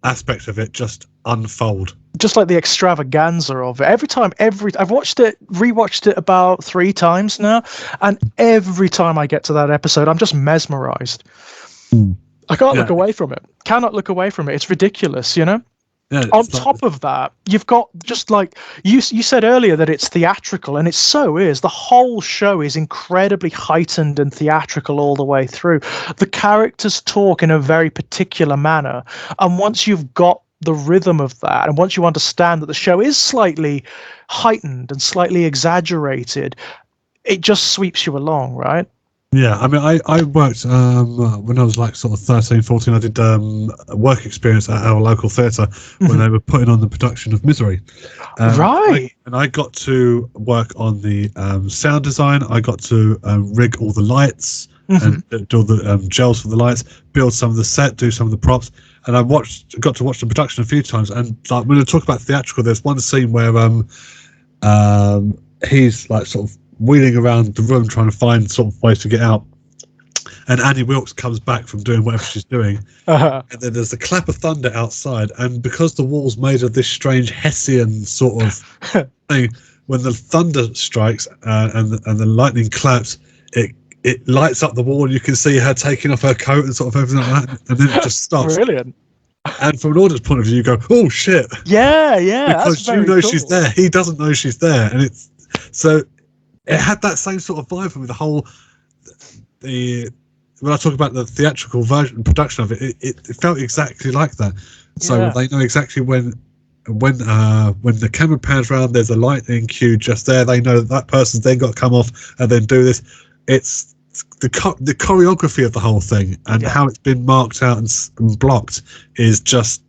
aspect of it just unfold. Just like the extravaganza of it. I've rewatched it about 3 times now, and every time I get to that episode, I'm just mesmerized. I can't look away from it. Cannot look away from it. It's ridiculous, Yeah, on top of that, you've got, just like you said earlier, that it's theatrical, and it so is. The whole show is incredibly heightened and theatrical all the way through. The characters talk in a very particular manner, and once you've got the rhythm of that, and once you understand that the show is slightly heightened and slightly exaggerated, it just sweeps you along, right? Yeah, I mean, I worked when I was like sort of 13, 14. I did a work experience at our local theatre when they were putting on the production of Misery. Right. And I got to work on the sound design. I got to rig all the lights and do all the gels for the lights, build some of the set, do some of the props. And I got to watch the production a few times. And like, when I talk about theatrical, there's one scene where he's like sort of wheeling around the room trying to find sort of ways to get out, and Annie Wilkes comes back from doing whatever she's doing, and then there's a clap of thunder outside, and because the wall's made of this strange Hessian sort of thing, when the thunder strikes and the lightning claps, it lights up the wall, and you can see her taking off her coat and sort of everything like that, and then it just stops. Brilliant. And from an audience point of view, you go, oh shit, yeah, because you know cool. She's there, he doesn't know she's there, and it's so it had that same sort of vibe for me. When I talk about the theatrical production of it, it felt exactly like that. So they know exactly when the camera pans around, there's a lightning cue just there. They know that person's then got to come off and then do this. It's the choreography of the whole thing and how it's been marked out and blocked is just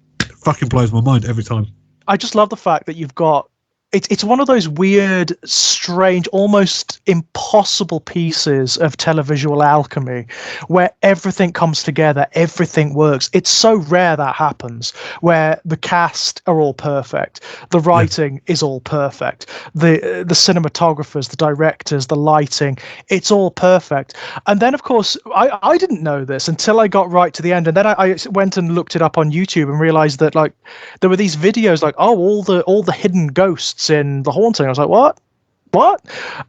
fucking blows my mind every time. I just love the fact that you've got. It's one of those weird, strange, almost impossible pieces of televisual alchemy where everything comes together, everything works. It's so rare that happens, where the cast are all perfect, the writing is all perfect, the cinematographers, the directors, the lighting, it's all perfect. And then, of course, I didn't know this until I got right to the end, and then I went and looked it up on YouTube and realized that like there were these videos like, all the hidden ghosts in The Haunting. I was like, what?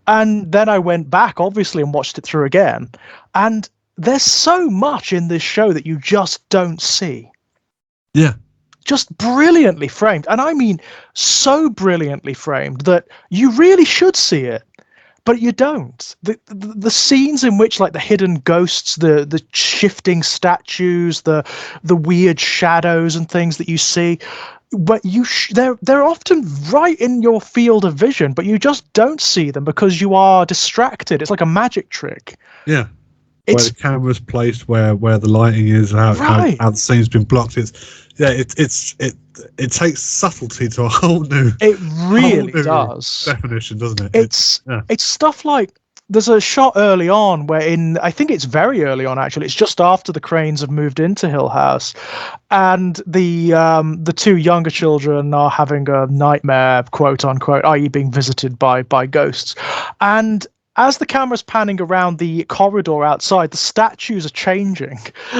And then I went back, obviously, and watched it through again. And there's so much in this show that you just don't see. Yeah. Just brilliantly framed. And I mean, so brilliantly framed that you really should see it, but you don't. The scenes in which, like, the hidden ghosts, the shifting statues, the weird shadows and things that you see, but they're often right in your field of vision, but you just don't see them because you are distracted. It's like a magic trick. Yeah, where the camera's placed, where the lighting is, how the scene's been blocked. It takes subtlety to a whole new. It really does. Definition, doesn't it? It's stuff like. There's a shot early on where I think it's very early on actually. It's just after the Cranes have moved into Hill House, and the 2 younger children are having a nightmare, quote unquote, i.e. being visited by ghosts, and as the camera's panning around the corridor outside, the statues are changing.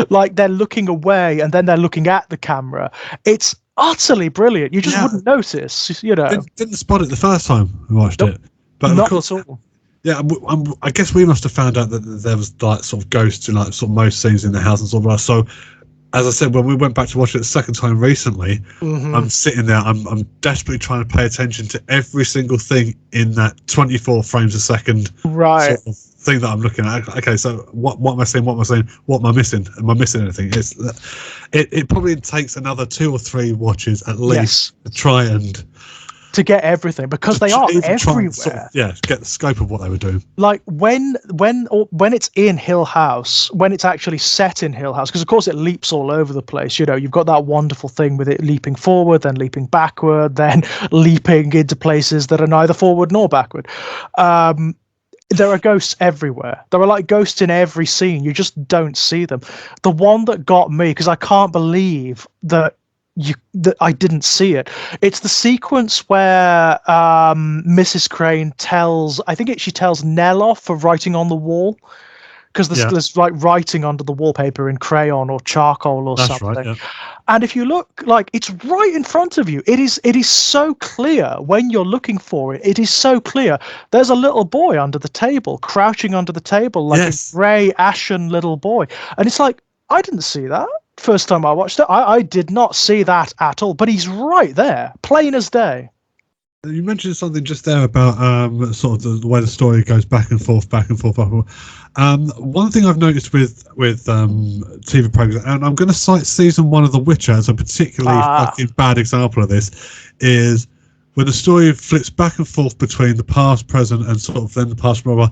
Like they're looking away and then they're looking at the camera. It's utterly brilliant. You just wouldn't notice, you know. Didn't spot it the first time we watched it. But not of course, at all. Yeah, I guess we must have found out that there was like sort of ghosts in like sort of most scenes in the house and sort of. So, as I said, when we went back to watch it the second time recently, I'm sitting there, I'm desperately trying to pay attention to every single thing in that 24 frames a second sort of thing that I'm looking at. Okay, so what am I seeing? What am I saying? What am I missing? Am I missing anything? It probably takes another 2 or 3 watches at least to try and to get everything, because they are everywhere. Get the scope of what they were doing. Like when it's in Hill House, when it's actually set in Hill House, because of course it leaps all over the place. You know, you've got that wonderful thing with it leaping forward, then leaping backward, then leaping into places that are neither forward nor backward. There are ghosts everywhere. There are like ghosts in every scene. You just don't see them. The one that got me, because I can't believe that I didn't see it. It's the sequence where Mrs. Crane she tells Nell off for writing on the wall, because there's like writing under the wallpaper in crayon or charcoal or something. Right, yeah. And if you look, like, it's right in front of you. It is so clear when you're looking for it. It is so clear. There's a little boy under the table, crouching under the table, like a grey, ashen little boy. And it's like, I didn't see that. First time I watched it, I did not see that at all, but he's right there, plain as day. You mentioned something just there about sort of the way the story goes back and forth, back and forth, back and forth. One thing I've noticed with TV programs, and I'm going to cite season 1 of The Witcher as a particularly fucking bad example of this, is when the story flips back and forth between the past, present, and sort of then the past, blah, blah,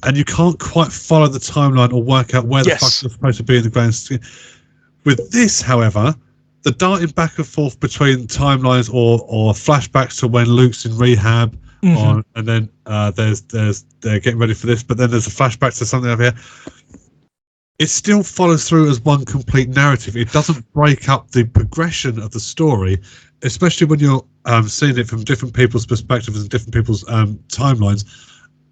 and you can't quite follow the timeline or work out where the fuck you're supposed to be in the grand scheme. With this, however, the darting back and forth between timelines or flashbacks to when Luke's in rehab, and then there's they're getting ready for this, but then there's a flashback to something over here. It still follows through as one complete narrative. It doesn't break up the progression of the story, especially when you're seeing it from different people's perspectives and different people's timelines,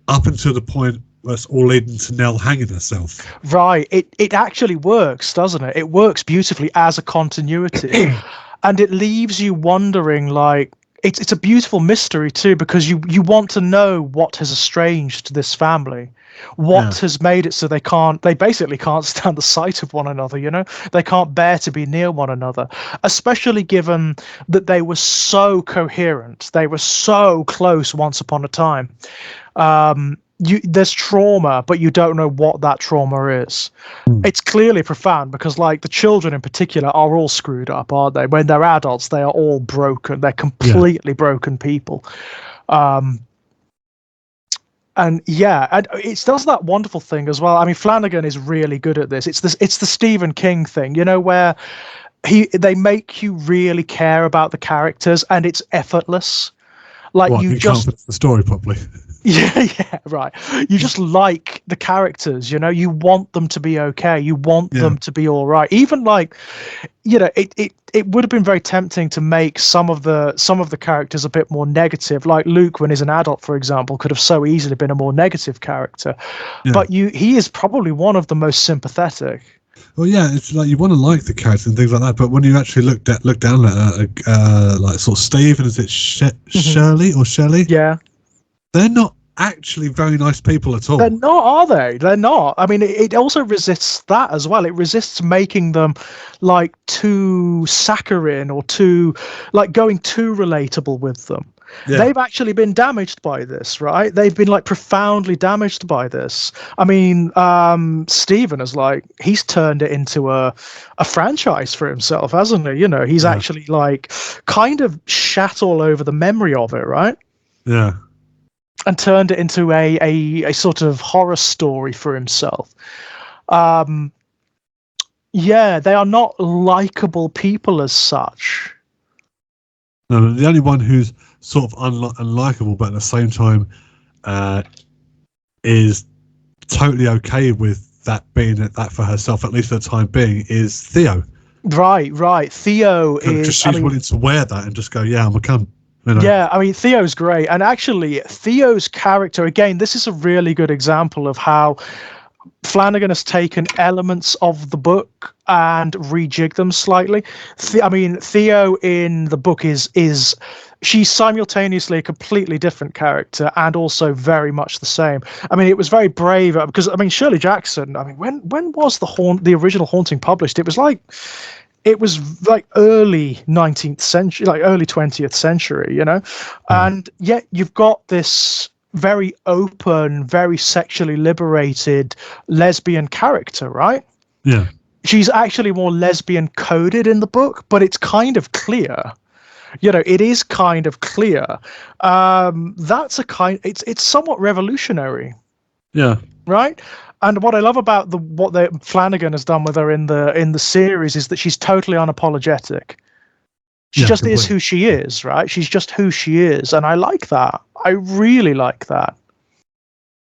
up until the point where it's all leading to Nell hanging herself. Right. It actually works, doesn't it? It works beautifully as a continuity. And it leaves you wondering, like, it's a beautiful mystery too, because you want to know what has estranged this family. What has made it so they basically can't stand the sight of one another, you know? They can't bear to be near one another, especially given that they were so coherent. They were so close once upon a time. There's trauma, but you don't know what that trauma is. It's clearly profound because, like, the children in particular are all screwed up, aren't they? When they're adults, they are all broken. They're completely broken people. And it does that wonderful thing as well. I mean, Flanagan is really good at this. It's the Stephen King thing, you know, where they make you really care about the characters, and it's effortless. Like, you just can't put the story properly. Yeah, right. You just like the characters, you know. You want them to be okay. You want them to be all right. Even, like, you know, it would have been very tempting to make some of the characters a bit more negative. Like Luke, when he's an adult, for example, could have so easily been a more negative character. Yeah. But he is probably one of the most sympathetic. Well, yeah, it's like you want to like the characters and things like that, but when you actually look down at like sort of Steve, and is it Shirley or Shelley? Yeah. They're not actually very nice people at all. They're not, are they? They're not. I mean, it also resists that as well. It resists making them like too saccharine or too, like, going too relatable with them. Yeah. They've actually been damaged by this, right? They've been, like, profoundly damaged by this. I mean, Stephen is, like, he's turned it into a franchise for himself, hasn't he? You know, he's actually, like, kind of shat all over the memory of it, right? Yeah. And turned it into a sort of horror story for himself. They are not likable people as such. No, the only one who's sort of unlikable, but at the same time is totally okay with that being that for herself, at least for the time being, is Theo. Right. Theo is... She's willing to wear that and just go, yeah, I'm a cunt. Yeah, I mean, Theo's great. And actually, Theo's character, again, this is a really good example of how Flanagan has taken elements of the book and rejigged them slightly. I mean, Theo in the book is she's simultaneously a completely different character and also very much the same. I mean, it was very brave because, I mean, Shirley Jackson, I mean, when was the original Haunting published? It was like early 19th century, like early 20th century, and yet you've got this very open, very sexually liberated lesbian character, right? Yeah. She's actually more lesbian coded in the book, but it's kind of clear. It is kind of clear. It's somewhat revolutionary. Yeah. Right? And what I love about what Flanagan has done with her in the series is that she's totally unapologetic. She just completely is who she is, right? She's just who she is, and I like that. I really like that.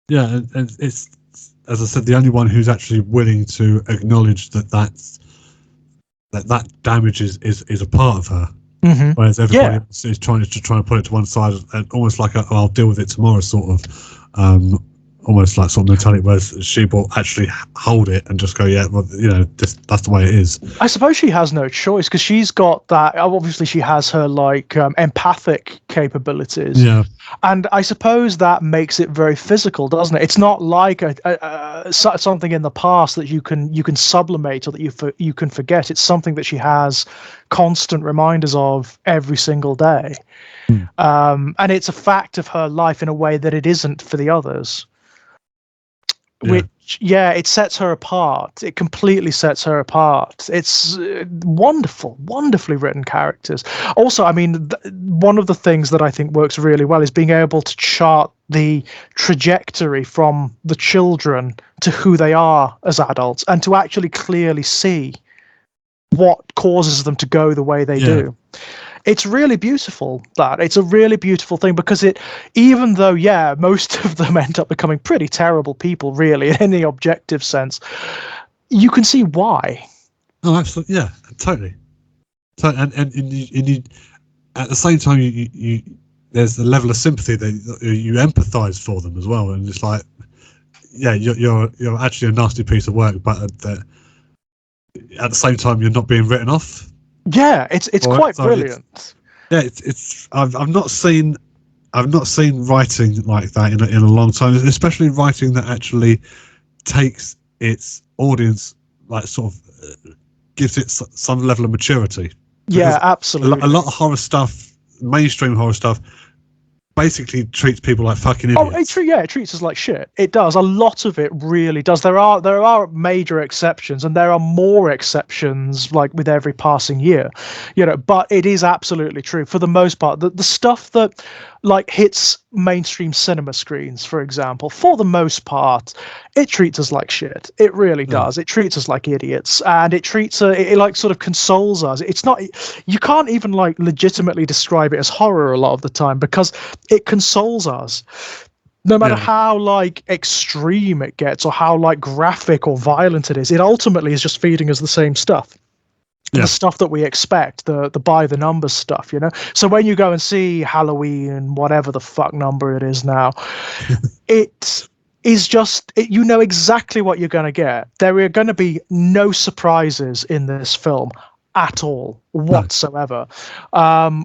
Yeah, and it's, as I said, the only one who's actually willing to acknowledge that damage is a part of her. Mm-hmm. Whereas everybody else is trying to put it to one side, and almost like I'll deal with it tomorrow sort of. Almost like sort of mentality, whereas she will actually hold it and just go, yeah, well, that's the way it is. I suppose she has no choice because she's got that. Obviously, she has her empathic capabilities. Yeah, and I suppose that makes it very physical, doesn't it? It's not like something in the past that you can sublimate or that you can forget. It's something that she has constant reminders of every single day, and it's a fact of her life in a way that it isn't for the others. Which, it sets her apart. It completely sets her apart. It's wonderfully written characters. Also, I mean, one of the things that I think works really well is being able to chart the trajectory from the children to who they are as adults and to actually clearly see what causes them to go the way they do. It's really beautiful. It's a really beautiful thing because even though, most of them end up becoming pretty terrible people, really, in the objective sense, you can see why. Oh, absolutely. Yeah, totally. And you, at the same time, you there's a level of sympathy that you empathise for them as well. And it's like, you're actually a nasty piece of work, but at the same time, you're not being written off. Yeah, it's quite brilliant. I've not seen writing like that in a long time, especially writing that actually takes its audience, like sort of gives it some level of maturity. Yeah, absolutely. A lot of horror stuff, mainstream horror stuff, basically treats people like fucking idiots. It treats us like shit. It does. A lot of it really does. There are major exceptions, and there are more exceptions like with every passing year, but it is absolutely true for the most part. The stuff that like hits mainstream cinema screens, for example, for the most part, it treats us like shit. It really does. It treats us like idiots, and it treats it like sort of consoles us. It's not, you can't even like legitimately describe it as horror a lot of the time because it consoles us. No matter how like extreme it gets or how like graphic or violent it is, it ultimately is just feeding us the same stuff. The stuff that we expect, the by the numbers stuff, So when you go and see Halloween, whatever the fuck number it is now, it is just, you know exactly what you're going to get. There are going to be no surprises in this film at all whatsoever,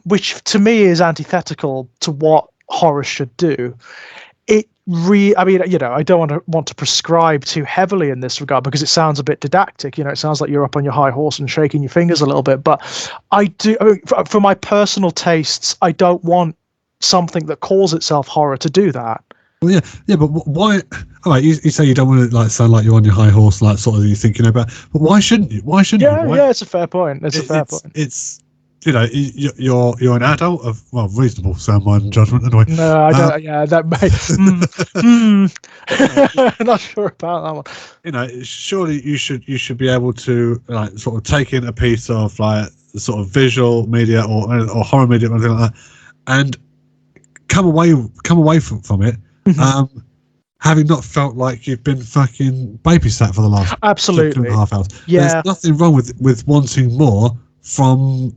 which to me is antithetical to what horror should do. I don't want to prescribe too heavily in this regard because it sounds a bit didactic. It sounds like you're up on your high horse and shaking your fingers a little bit. But for my personal tastes, I don't want something that calls itself horror to do that. Well, but why? All right, you say you don't want to like sound like you're on your high horse, like sort of you thinking about. But why shouldn't you? Yeah, it's a fair point. It's a fair point. It's you're an adult of reasonable sound mind and judgment anyway. No, I don't. That may. Not sure about that one. Surely you should be able to like sort of take in a piece of like sort of visual media or horror media or anything like that, and come away from it. Having not felt like you've been fucking babysat for the last 2.5 hours. Yeah, there's nothing wrong with wanting more from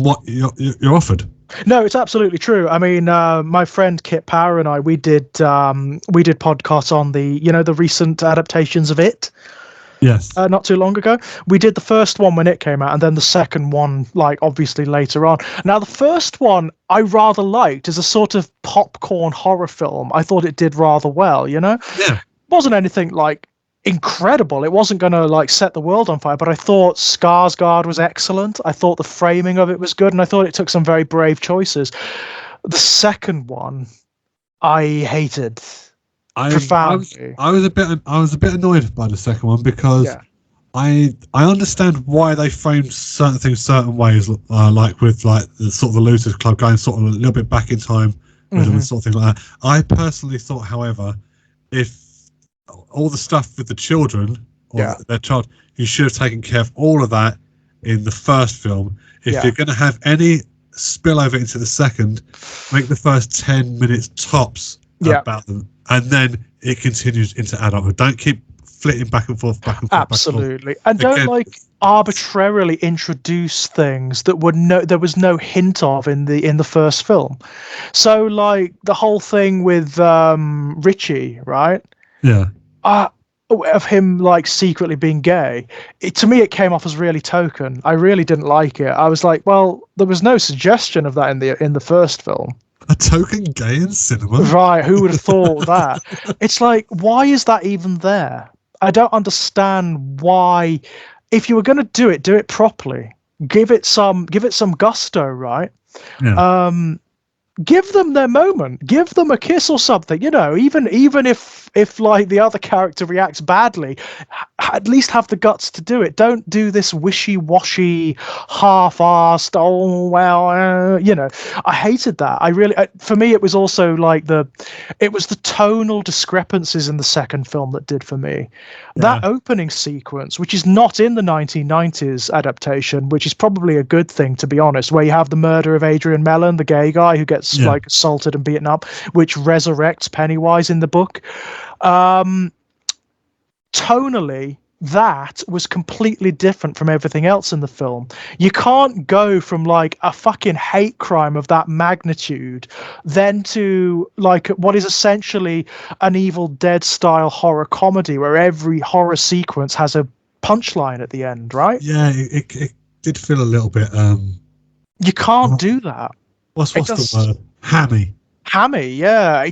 what you're offered. No, it's absolutely true. I mean, my friend Kit Power and I, we did podcasts on the recent adaptations of It. Yes. Not too long ago. We did the first one when it came out, and then the second one, like, obviously later on. Now, the first one I rather liked as a sort of popcorn horror film. I thought it did rather well, Yeah. It wasn't anything, like, incredible. It wasn't going to, like, set the world on fire, but I thought Skarsgård was excellent. I thought the framing of it was good, and I thought it took some very brave choices. The second one, I hated. Profoundly. I was a bit annoyed by the second one because I understand why they framed certain things certain ways, like with like the sort of the Losers Club going sort of a little bit back in time with them and sort of thing like that. I personally thought, however, if all the stuff with the children or their child, you should have taken care of all of that in the first film. If you're going to have any spillover into the second, make the first 10 minutes tops about them. And then it continues into adulthood. Don't keep flitting back and forth. Absolutely. And don't arbitrarily introduce things that there was no hint of in the first film. So like the whole thing with Richie, right? Yeah. Of him like secretly being gay. To me it came off as really token. I really didn't like it. I was like, well, there was no suggestion of that in the first film. A token gay in cinema? Right, who would have thought that? It's like, why is that even there? I don't understand why. If you were going to do it properly. Give it some gusto, right? Yeah. Give them their moment. Give them a kiss or something. Even if like the other character reacts badly, at least have the guts to do it. Don't do this wishy-washy, half-assed. Oh well, I hated that. I really, for me, it was also like the tonal discrepancies in the second film that did for me. Yeah. That opening sequence, which is not in the 1990s adaptation, which is probably a good thing, to be honest, where you have the murder of Adrian Mellon, the gay guy who gets like assaulted and beaten up, which resurrects Pennywise in the book. Tonally, that was completely different from everything else in the film. You can't go from like a fucking hate crime of that magnitude then to like what is essentially an Evil Dead style horror comedy where every horror sequence has a punchline at the end, right? Yeah, it did feel a little bit you can't do that. What's the word? Hammy, yeah.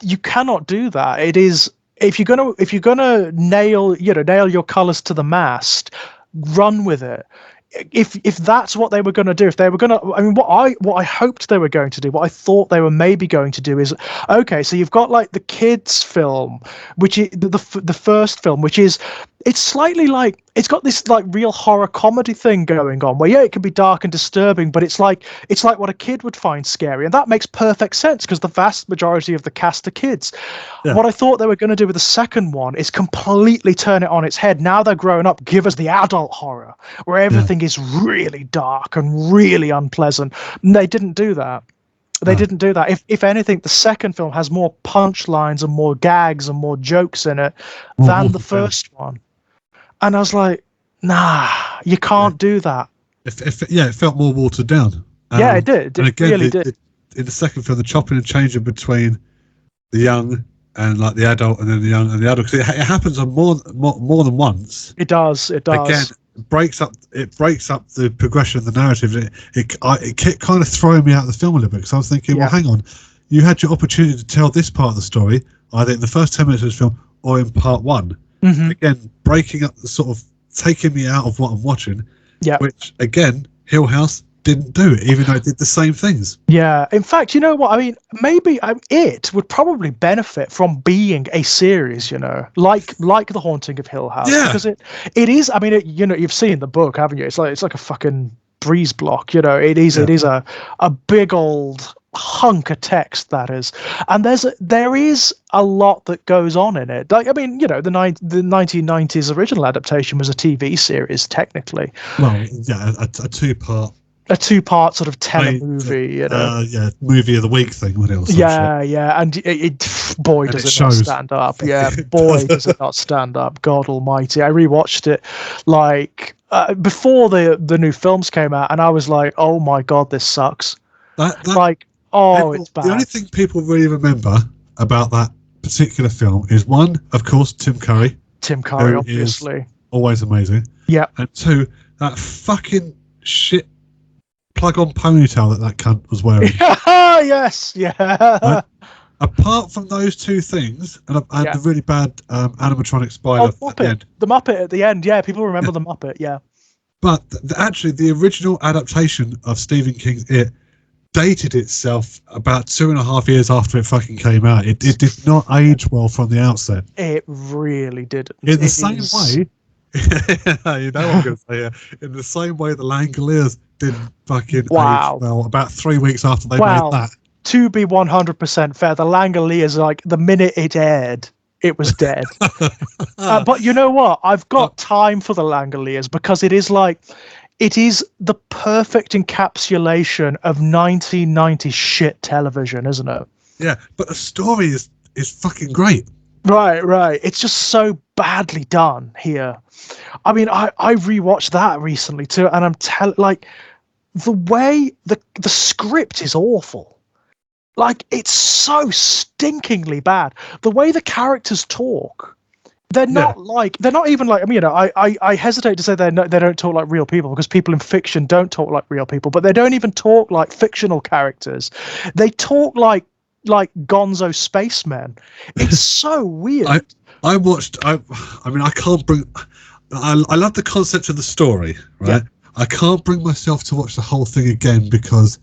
You cannot do that. It is, if you're gonna nail your colours to the mast, run with it. If that's what they were going to do, if they were going to, I mean, what I hoped they were going to do, what I thought they were maybe going to do is, okay, so you've got like the kids film, which is the first film, which is, it's slightly like, it's got this like real horror comedy thing going on where it can be dark and disturbing, but it's like what a kid would find scary, and that makes perfect sense because the vast majority of the cast are kids. Yeah. What I thought they were going to do with the second one is completely turn it on its head. Now they're grown up, give us the adult horror where everything is really dark and really unpleasant. And they didn't do that. They didn't do that. If anything, the second film has more punchlines and more gags and more jokes in it than the first one. And I was like, nah, you can't do that. It felt more watered down. Yeah, it did. It really did. In the second film, the chopping and changing between the young and like the adult, and then the young and the adult, because it happens on more than once. It does. Again, it breaks up the progression of the narrative. It kept kind of throwing me out of the film a little bit because I was thinking, well, hang on, you had your opportunity to tell this part of the story either in the first 10 minutes of this film or in part one. Mm-hmm. Again, breaking up the sort of taking me out of what I'm watching. Yeah. Which again, Hill House didn't do it, even though it did the same things. Yeah. In fact, you know what? I mean, maybe it would probably benefit from being a series, like The Haunting of Hill House. Yeah. Because it is. I mean, you've seen the book, haven't you? It's like a fucking breeze block. It is. Yeah. It is a big old hunk of text, that is, and there is a lot that goes on in it. Like, I mean, the 1990s original adaptation was a TV series technically. Well, yeah, a two-part sort of telemovie, movie of the week thing. What else? Yeah, and boy, does it not stand up. Yeah, boy, does it not stand up. God Almighty, I rewatched it like before the new films came out, and I was like, oh my God, this sucks. It's bad. The only thing people really remember about that particular film is one, of course, Tim Curry. Tim Curry, obviously. Always amazing. Yeah. And two, that fucking shit plug-on ponytail that cunt was wearing. Yes, yeah. Right? Apart from those two things, and the really bad animatronic spider at the end. The Muppet at the end, yeah. People remember the Muppet, yeah. But actually, the original adaptation of Stephen King's It dated itself about 2.5 years after it fucking came out. It did not age well from the outset. It really didn't. In the same way, you know what I'm going to say here. In the same way, the Langoliers didn't fucking age well about 3 weeks after they made that. To be 100% fair, the Langoliers, like the minute it aired, it was dead. But you know what? I've got time for the Langoliers because it is the perfect encapsulation of 1990s shit television, isn't it? Yeah, but the story is fucking great. Right. It's just so badly done here. I mean, I rewatched that recently too, and I'm the way the script is awful. Like, it's so stinkingly bad. The way the characters talk, they're not even like, I mean, I hesitate to say they don't talk like real people because people in fiction don't talk like real people, but they don't even talk like fictional characters. They talk like gonzo spacemen. It's so weird. I love the concept of the story, right? Yeah. I can't bring myself to watch the whole thing again because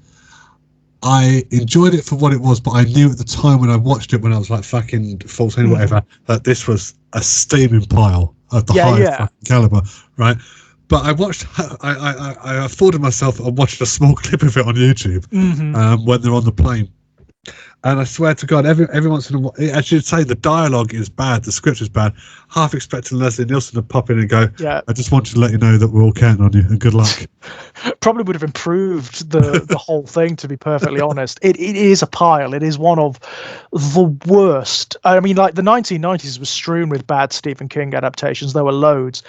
I enjoyed it for what it was, but I knew at the time when I watched it when I was like fucking 14 or whatever, that this was a steaming pile of the highest fucking caliber, right? But I watched, I afforded myself and watched a small clip of it on YouTube when they're on the plane. And I swear to God, every once in a while, I should say the dialogue is bad, the script is bad. Half expecting Leslie Nielsen to pop in and go, I just wanted to let you know that we're all counting on you and good luck. Probably would have improved the whole thing, to be perfectly honest. It is a pile. It is one of the worst. I mean, like the 1990s was strewn with bad Stephen King adaptations. There were loads.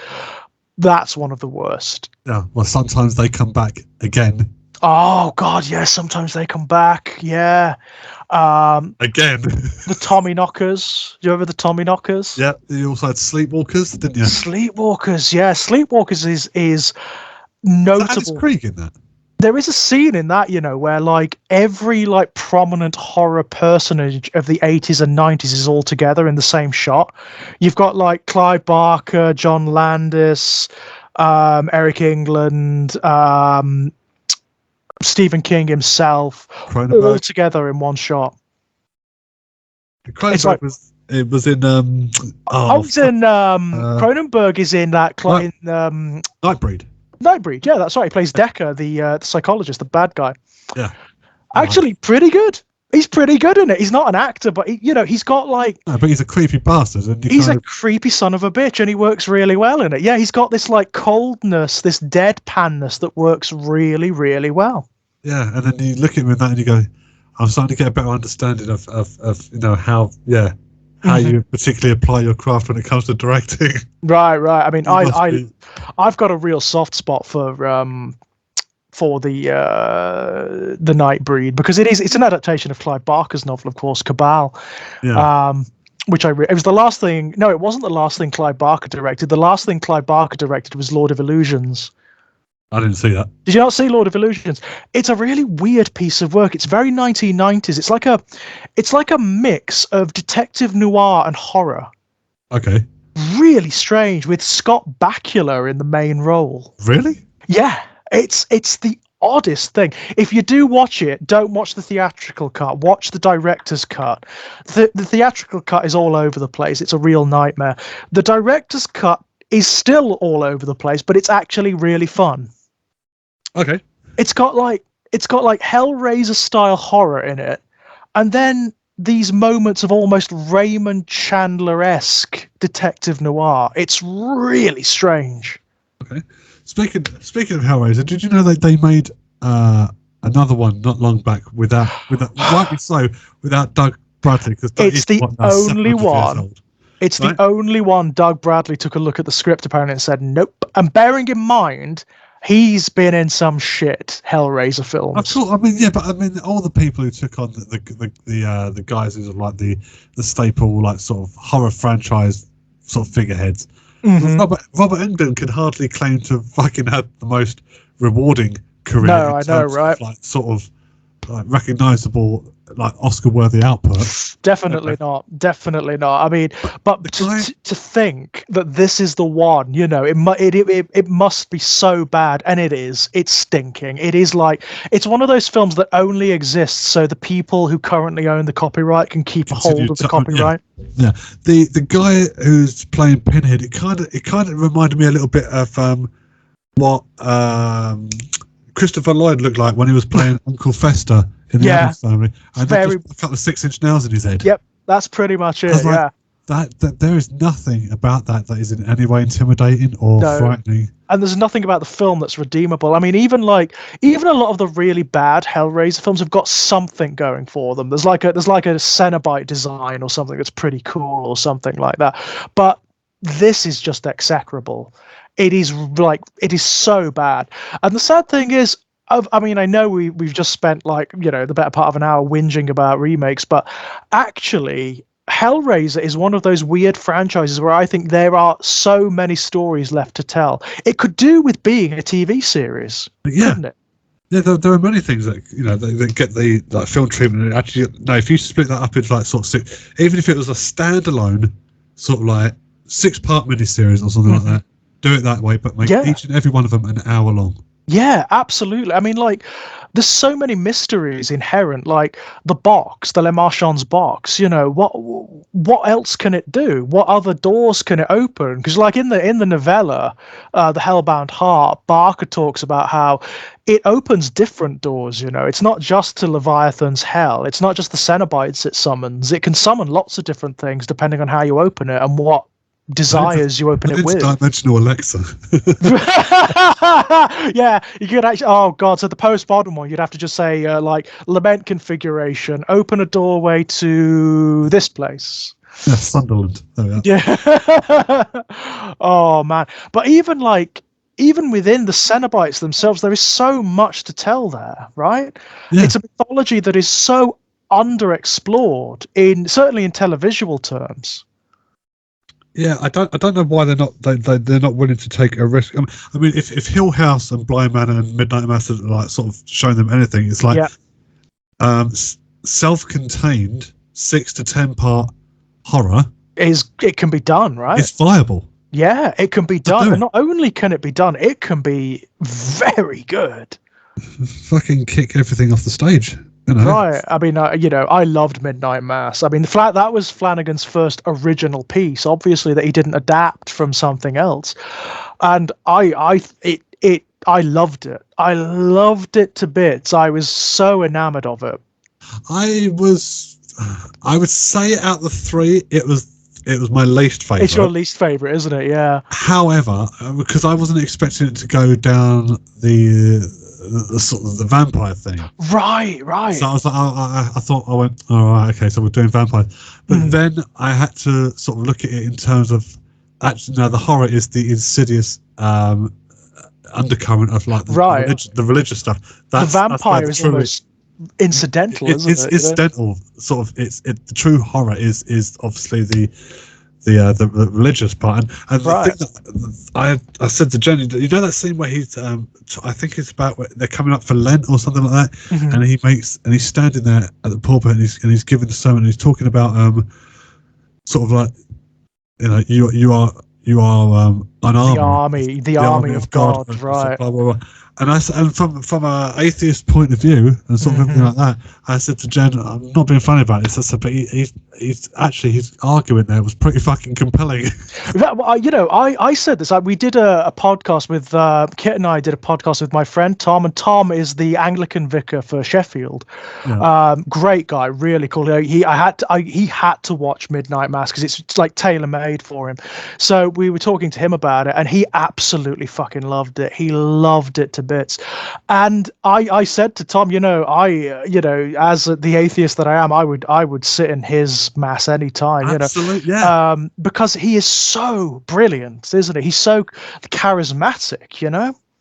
That's one of the worst. Yeah, well, sometimes they come back again. Oh God, yeah. Sometimes they come back. Yeah. Again. The Tommyknockers. Do you remember the Tommyknockers? Yeah. You also had Sleepwalkers, didn't you? Sleepwalkers. Yeah. Sleepwalkers is notable. Alice Krieg in that. There is a scene in that, you know, where like every like prominent horror personage of the 80s and 90s is all together in the same shot. You've got like Clive Barker, John Landis, Eric England, Stephen King himself, all together in one shot. Cronenberg was in Cronenberg is in that Nightbreed. Nightbreed, yeah, that's right. He plays Decker, the psychologist, the bad guy. Yeah, actually, pretty good. He's pretty good in it. He's not an actor, but he's got like. No, but he's a creepy bastard, and he's a creepy son of a bitch, and he works really well in it. Yeah, he's got this like coldness, this deadpanness that works really, really well. Yeah, and then you look at him with that, and you go, "I'm starting to get a better understanding of how you particularly apply your craft when it comes to directing." Right. I mean, I've got a real soft spot for the Nightbreed because it's an adaptation of Clive Barker's novel, of course, Cabal. Yeah. Which it was the last thing. No, it wasn't the last thing Clive Barker directed. The last thing Clive Barker directed was Lord of Illusions. I didn't see that. Did you not see Lord of Illusions? It's a really weird piece of work. It's very 1990s. It's like a mix of detective noir and horror. Okay. Really strange, with Scott Bakula in the main role. Really? Yeah. It's the oddest thing. If you do watch it, don't watch the theatrical cut. Watch the director's cut. The theatrical cut is all over the place. It's a real nightmare. The director's cut is still all over the place, but it's actually really fun. Okay. It's got like Hellraiser style horror in it, and then these moments of almost Raymond Chandler-esque detective noir. It's really strange. Okay. Speaking of Hellraiser, did you know that they made another one not long back without Doug Bradley? Because it's the only one. It's the only one. Doug Bradley took a look at the script apparently and said nope. And bearing in mind, he's been in some shit Hellraiser films. Of course, but all the people who took on the guys who are like the staple like sort of horror franchise sort of figureheads. Mm-hmm. Robert Englund could hardly claim to fucking have the most rewarding career. No, I know, right? Like sort of like recognizable, like Oscar-worthy output. Definitely not. I mean, but to think that this is the one, you know, it must be so bad, and it is. It's stinking. It is like it's one of those films that only exists so the people who currently own the copyright can keep a hold of the copyright. Yeah. The guy who's playing Pinhead, it kind of reminded me a little bit of what Christopher Lloyd looked like when he was playing Uncle Fester in the Addams Family, and just a couple of 6-inch nails in his head. Yep, that's pretty much it. Yeah, that there is nothing about that is in any way intimidating or frightening. And there's nothing about the film that's redeemable. I mean, even a lot of the really bad Hellraiser films have got something going for them. There's like a Cenobite design or something that's pretty cool or something like that. But this is just execrable. It is so bad. And the sad thing is, I mean, I know we've just spent the better part of an hour whinging about remakes, but actually Hellraiser is one of those weird franchises where I think there are so many stories left to tell. It could do with being a TV series, couldn't it? Yeah, there are many things that that get the film treatment. Actually, no, if you split that up into like sort of six, even if it was a standalone sort of like 6-part miniseries or something like that, do it that way, but make each and every one of them an hour long. Yeah, absolutely. I mean, there's so many mysteries inherent, like the box, the Le Marchand's box. You know, what else can it do? What other doors can it open? Because, like in the novella, The Hellbound Heart, Barker talks about how it opens different doors. You know, it's not just to Leviathan's hell. It's not just the Cenobites it summons. It can summon lots of different things depending on how you open it and what desires you open it with. Dimensional Alexa. Yeah, you could actually. Oh god! So the postmodern one, you'd have to just say lament configuration, open a doorway to this place. Yeah, Sunderland. Yeah. Oh man! But even within the Cenobites themselves, there is so much to tell there, right? Yeah. It's a mythology that is so underexplored certainly in televisual terms. Yeah, I don't know why they're not willing to take a risk. I mean, if Hill House and Bly Manor and Midnight Mass are like sort of showing them anything, it's like self-contained 6 to 10 part horror it can be done, right? It's viable. Yeah, it can be done, and not only can it be done, it can be very good. Fucking kick everything off the stage. Right. I mean, I loved Midnight Mass. I mean, that was Flanagan's first original piece, obviously, that he didn't adapt from something else. And I loved it. I loved it to bits. I was so enamored of it. I would say out of the three, it was my least favourite. It's your least favourite, isn't it? Yeah. However, because I wasn't expecting it to go down the sort of the vampire thing. Right. So I was like, I went, all right, okay, so we're doing vampires. But then I had to sort of look at it in terms of, actually, no, the horror is the insidious undercurrent of like the religious stuff. The vampire is almost incidental, isn't it? It's incidental, sort of. The true horror is obviously the religious part, and the thing that I said to Jenny, you know that scene where he's I think it's about where they're coming up for Lent or something like that, and he's standing there at the pulpit and he's giving the sermon and he's talking about sort of like, you are an army, the army of God, right? Blah, blah, blah. And from an atheist point of view and sort of everything like that, I said to Jen, I'm not being funny about this. I said, but his argument there was pretty fucking compelling. I said this. We did a podcast with Kit and I did a podcast with my friend Tom, and Tom is the Anglican vicar for Sheffield. Yeah. Great guy, really cool. He had to watch Midnight Mass because it's like tailor made for him. So we were talking to him about it, and he absolutely fucking loved it. He loved it to bits. And I said to Tom, as the atheist that I am, I would sit in his mass anytime. Absolutely, because he is so brilliant, isn't he? He's so charismatic,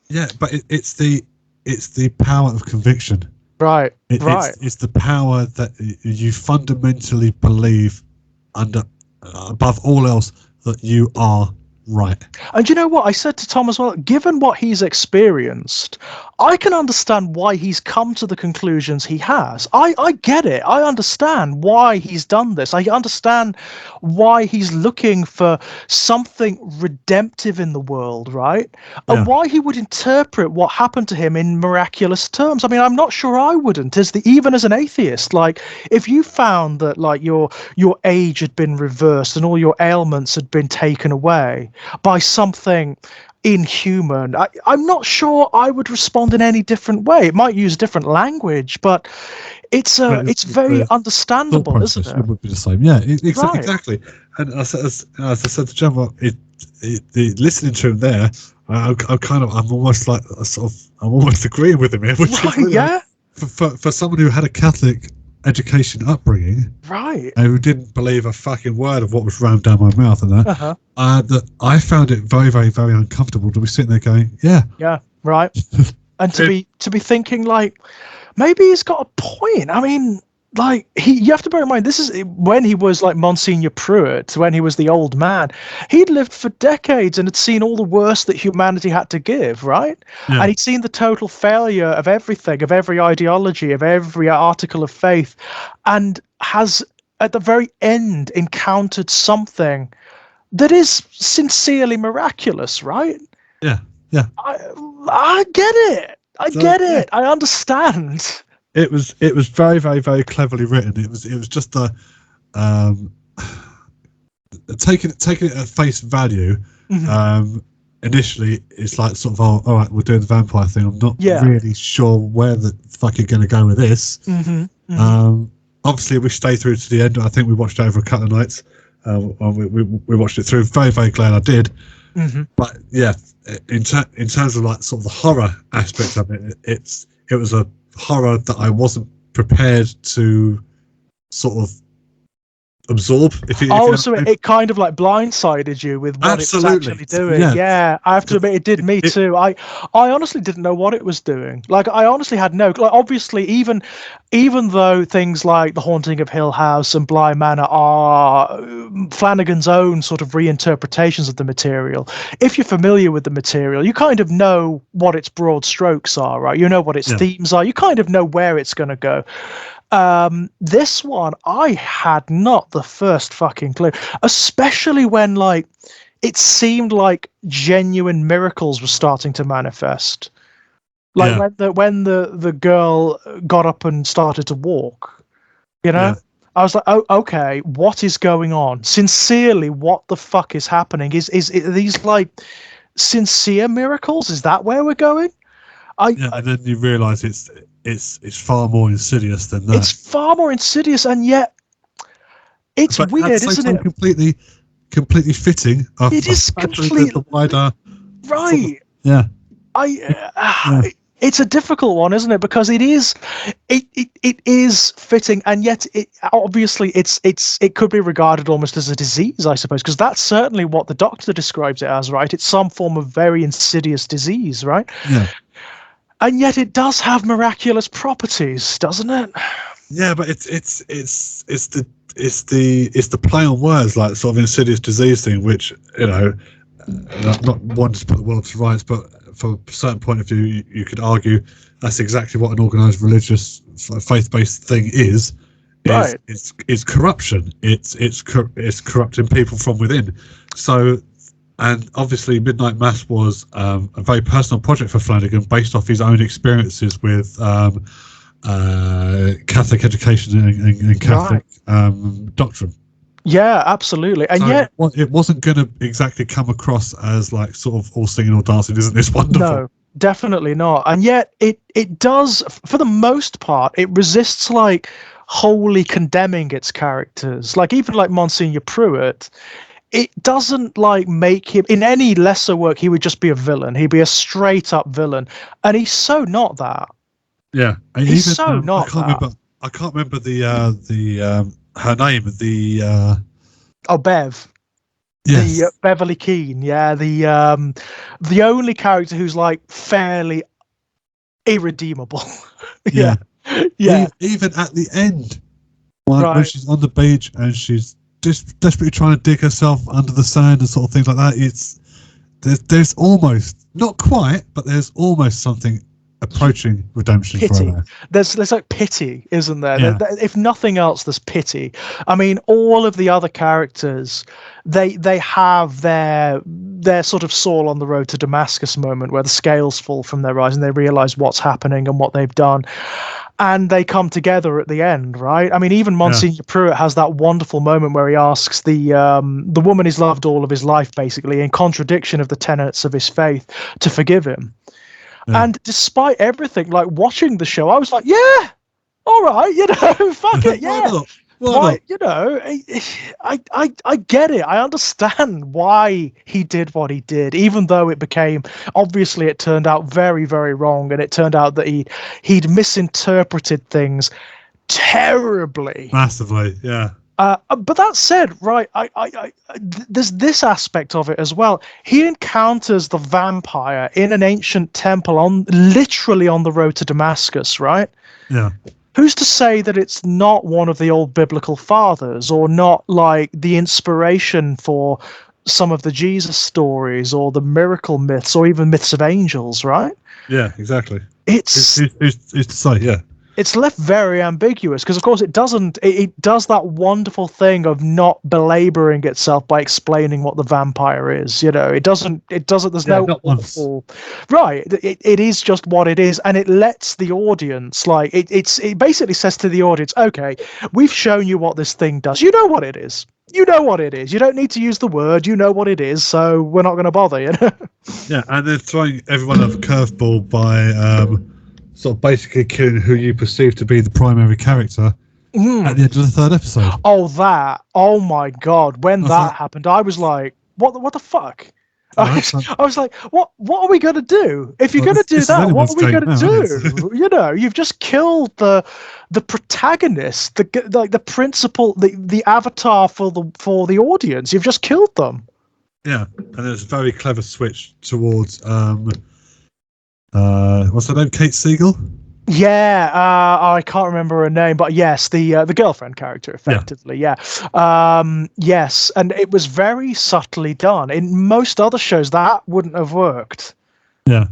Yeah, but it's the power of conviction. Right. It's the power that you fundamentally believe above all else that you are right. And you know what? I said to Tom as well, given what he's experienced, I can understand why he's come to the conclusions he has. I get it. I understand why he's done this. I understand why he's looking for something redemptive in the world, right? And why he would interpret what happened to him in miraculous terms. I mean, I'm not sure I wouldn't, even as an atheist. Like, if you found that like your age had been reversed and all your ailments had been taken away by something inhuman, I'm not sure I would respond in any different way. It might use different language, but it's very understandable, isn't it? It would be the same. Yeah, exactly. And as I said to John, the listening to him there, I'm almost agreeing with him here. Which is really, for someone who had a Catholic education upbringing, right, and who didn't believe a fucking word of what was rammed down my mouth and that, that I found it very, very, very uncomfortable to be sitting there going, yeah, right, and to be thinking like, maybe he's got a point. I mean, like, you have to bear in mind, this is when he was like Monsignor Pruitt, when he was the old man. He'd lived for decades and had seen all the worst that humanity had to give, right? Yeah. And he'd seen the total failure of everything, of every ideology, of every article of faith, and has, at the very end, encountered something that is sincerely miraculous, right? Yeah. I get it. I get it. I understand. It was very, very, very cleverly written. It was just taking it at face value. Initially, it's like sort of, all right, we're doing the vampire thing. I'm not really sure where the fuck you're going to go with this. Obviously, we stayed through to the end. I think we watched it over a couple of nights. We watched it through. Very, very glad I did. But yeah, in terms of like sort of the horror aspect of it, it was a horror that I wasn't prepared to sort of absorb. It kind of like blindsided you with what it was actually doing. Yeah, I have to admit, it did me too. I honestly didn't know what it was doing. Like, I honestly had no. Like, obviously, even though things like The Haunting of Hill House and Bly Manor are Flanagan's own sort of reinterpretations of the material, if you're familiar with the material, you kind of know what its broad strokes are, right? You know what its themes are. You kind of know where it's going to go. This one, I had not the first fucking clue, especially when like it seemed like genuine miracles were starting to manifest. Like when the girl got up and started to walk, you know. I was like, oh, okay, what is going on? Sincerely, what the fuck is happening? Are these like sincere miracles? Is that where we're going? And then you realise it's far more insidious than that. It's far more insidious, and yet it's weird, isn't it? Completely fitting. It is completely the wider, right. Sort of, it's a difficult one, isn't it? Because it is fitting, and yet obviously it could be regarded almost as a disease, I suppose, because that's certainly what the doctor describes it as, right? It's some form of very insidious disease, right? Yeah. And yet it does have miraculous properties, doesn't it? Yeah, but it's the play on words, like sort of insidious disease thing, which, you know, not wanting to put the world to rights, but from a certain point of view, you could argue that's exactly what an organised religious faith-based thing is. Right. It's corruption. It's corrupting people from within. So. And obviously, Midnight Mass was a very personal project for Flanagan, based off his own experiences with Catholic education and Catholic doctrine. Yeah, absolutely. And yet, it wasn't going to exactly come across as like sort of all singing, all dancing. Isn't this wonderful? No, definitely not. And yet, it does, for the most part, it resists like wholly condemning its characters. Like, even like Monsignor Pruitt. It doesn't like make him, in any lesser work, he would just be a villain. He'd be a straight up villain, and he's so not that. Yeah, and he's so not that. I can't remember her name. Bev. Yes. The Beverly Keane, the only character who's like fairly irredeemable. Yeah. Yeah. Even at the end, when Right. she's on the beach and she's just desperately trying to dig herself under the sand and sort of things like that, there's almost, not quite, but there's almost something approaching redemption for Pity. her. There's like pity, isn't there? Yeah. If nothing else, there's pity. I mean, all of the other characters, they have their sort of Saul on the road to Damascus moment where the scales fall from their eyes and they realize what's happening and what they've done. And they come together at the end, right? I mean, even Monsignor Pruitt has that wonderful moment where he asks the woman he's loved all of his life, basically, in contradiction of the tenets of his faith, to forgive him. Yeah. And despite everything, like watching the show, I was like, yeah, all right, fuck it, yeah. Why, I get it. I understand why he did what he did, even though it turned out very, very wrong, and it turned out that he'd misinterpreted things terribly, massively, yeah. But that said, right, there's this aspect of it as well. He encounters the vampire in an ancient temple literally on the road to Damascus, right? Yeah. Who's to say that it's not one of the old biblical fathers, or not like the inspiration for some of the Jesus stories or the miracle myths or even myths of angels, right? Yeah, exactly. Who's to say, yeah. It's left very ambiguous because, of course, it does that wonderful thing of not belaboring itself by explaining what the vampire is. It doesn't. There's no awful, right. It is just what it is, and it lets the audience it basically says to the audience, okay, we've shown you what this thing does. You know what it is. You know what it is. You don't need to use the word. You know what it is. So we're not going to bother. Yeah, and they're throwing everyone a curveball by. Sort of basically killing who you perceive to be the primary character at the end of the third episode. Oh my God! When that happened, I was like, "What the fuck?" I was like, "What are we gonna do? If you're gonna do that, what are we gonna do?" You've just killed the protagonist, the principal, the avatar for the audience. You've just killed them. Yeah, and there's a very clever switch towards what's her name? Kate Siegel? Yeah, I can't remember her name, but yes, the girlfriend character, effectively. Yeah. Yes, and it was very subtly done. In most other shows, that wouldn't have worked. Yeah.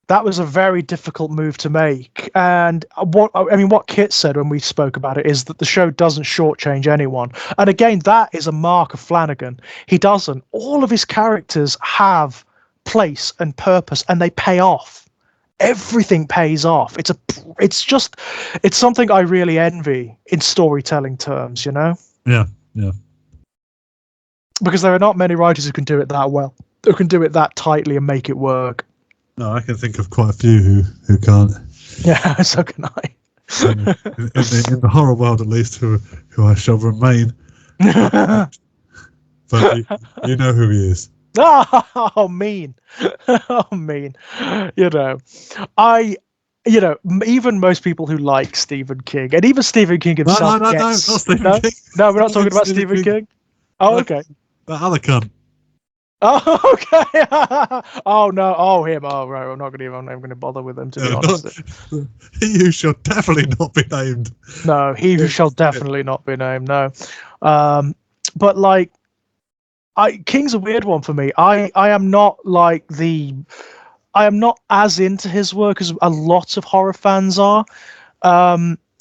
That was a very difficult move to make. And what Kit said when we spoke about it is that the show doesn't shortchange anyone. And again, that is a mark of Flanagan. He doesn't. All of his characters have place and purpose, and they pay off. Everything pays off. It's something I really envy in storytelling terms, Yeah. Because there are not many writers who can do it that well, who can do it that tightly and make it work. No, I can think of quite a few who can't. Yeah, so can I. in the horror world, at least, who I shall remain. But you know who he is. Oh, mean. Oh, mean. Even most people who like Stephen King, and even Stephen King himself No, not Stephen King. No, we're not talking about Stephen King. Oh, okay. That other cunt. Oh, okay. Oh, no. Oh, him. Oh, right. I'm not going to bother with him, to be honest. He who shall definitely not be named. No, he who shall definitely not be named, no. But, King's a weird one for me. I am not as into his work as a lot of horror fans are.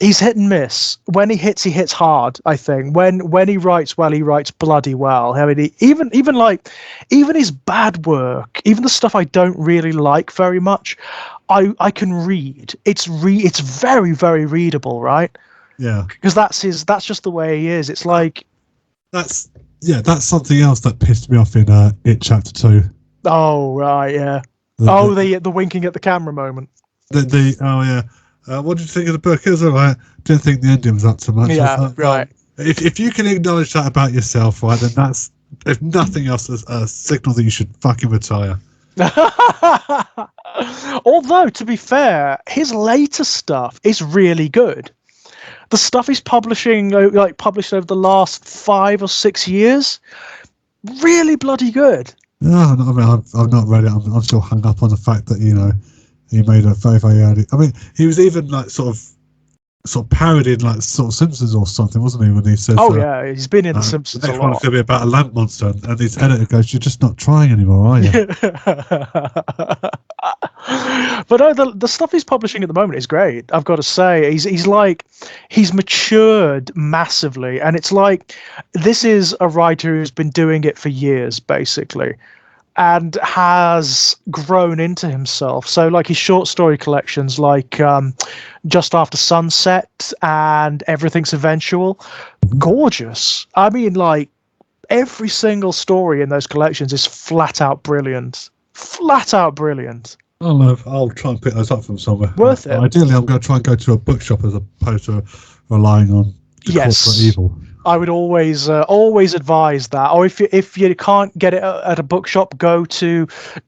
He's hit and miss. When he hits hard, I think. When he writes well, he writes bloody well. I mean, even his bad work, even the stuff I don't really like very much, I can read. It's very, very readable, right? Yeah. Because that's just the way he is. It's like that's something else that pissed me off in It Chapter 2. Oh right, yeah. The winking at the camera moment. What did you think of the book? It was alright. Didn't think the ending was up to much. Yeah, right. If you can acknowledge that about yourself, right, then that's, if nothing else, a signal that you should fucking retire. Although, to be fair, his later stuff is really good. The stuff he's published over the last 5 or 6 years really bloody good. No, I mean, I've not read it. I'm still hung up on the fact that he made a very, very early. I mean, he was even like sort of parodied like sort of Simpsons or something, wasn't he? When he says, "Oh yeah, he's been in the Simpsons the next a lot." one's going to be about a land monster, and his editor goes, "You're just not trying anymore, are you?" But no, the stuff he's publishing at the moment is great. I've got to say, he's matured massively, and it's like this is a writer who's been doing it for years, basically, and has grown into himself. So, like his short story collections, like Just After Sunset and Everything's Eventual, gorgeous. I mean, like every single story in those collections is flat out brilliant. Flat out brilliant. I'll try and pick those up from somewhere. Worth it. Ideally, I'm going to try and go to a bookshop as opposed to relying on the corporate evil. I would always advise that. Or if you can't get it at a bookshop, go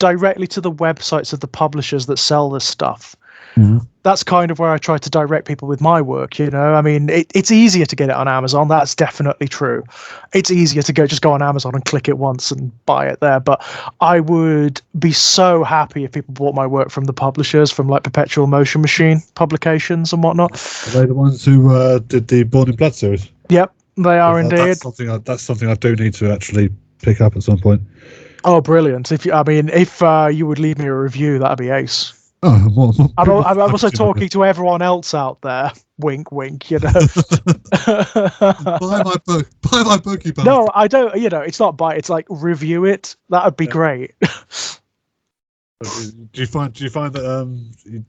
directly to the websites of the publishers that sell this stuff. Mm-hmm. That's kind of where I try to direct people with my work. I mean, it's easier to get it on Amazon. That's definitely true. It's easier to just go on Amazon and click it once and buy it there. But I would be so happy if people bought my work from the publishers, from like Perpetual Motion Machine publications and whatnot. Are they the oones who did the Born in Blood series? Yep, they are indeed. That's something I do need to actually pick up at some point. Oh, brilliant! If you would leave me a review, that'd be ace. Oh, I'm also talking to everyone else out there. Wink, wink. Buy my book. Buy my book, you bastard. No, I don't. It's not buy. It's like review it. That would be great. Do you find that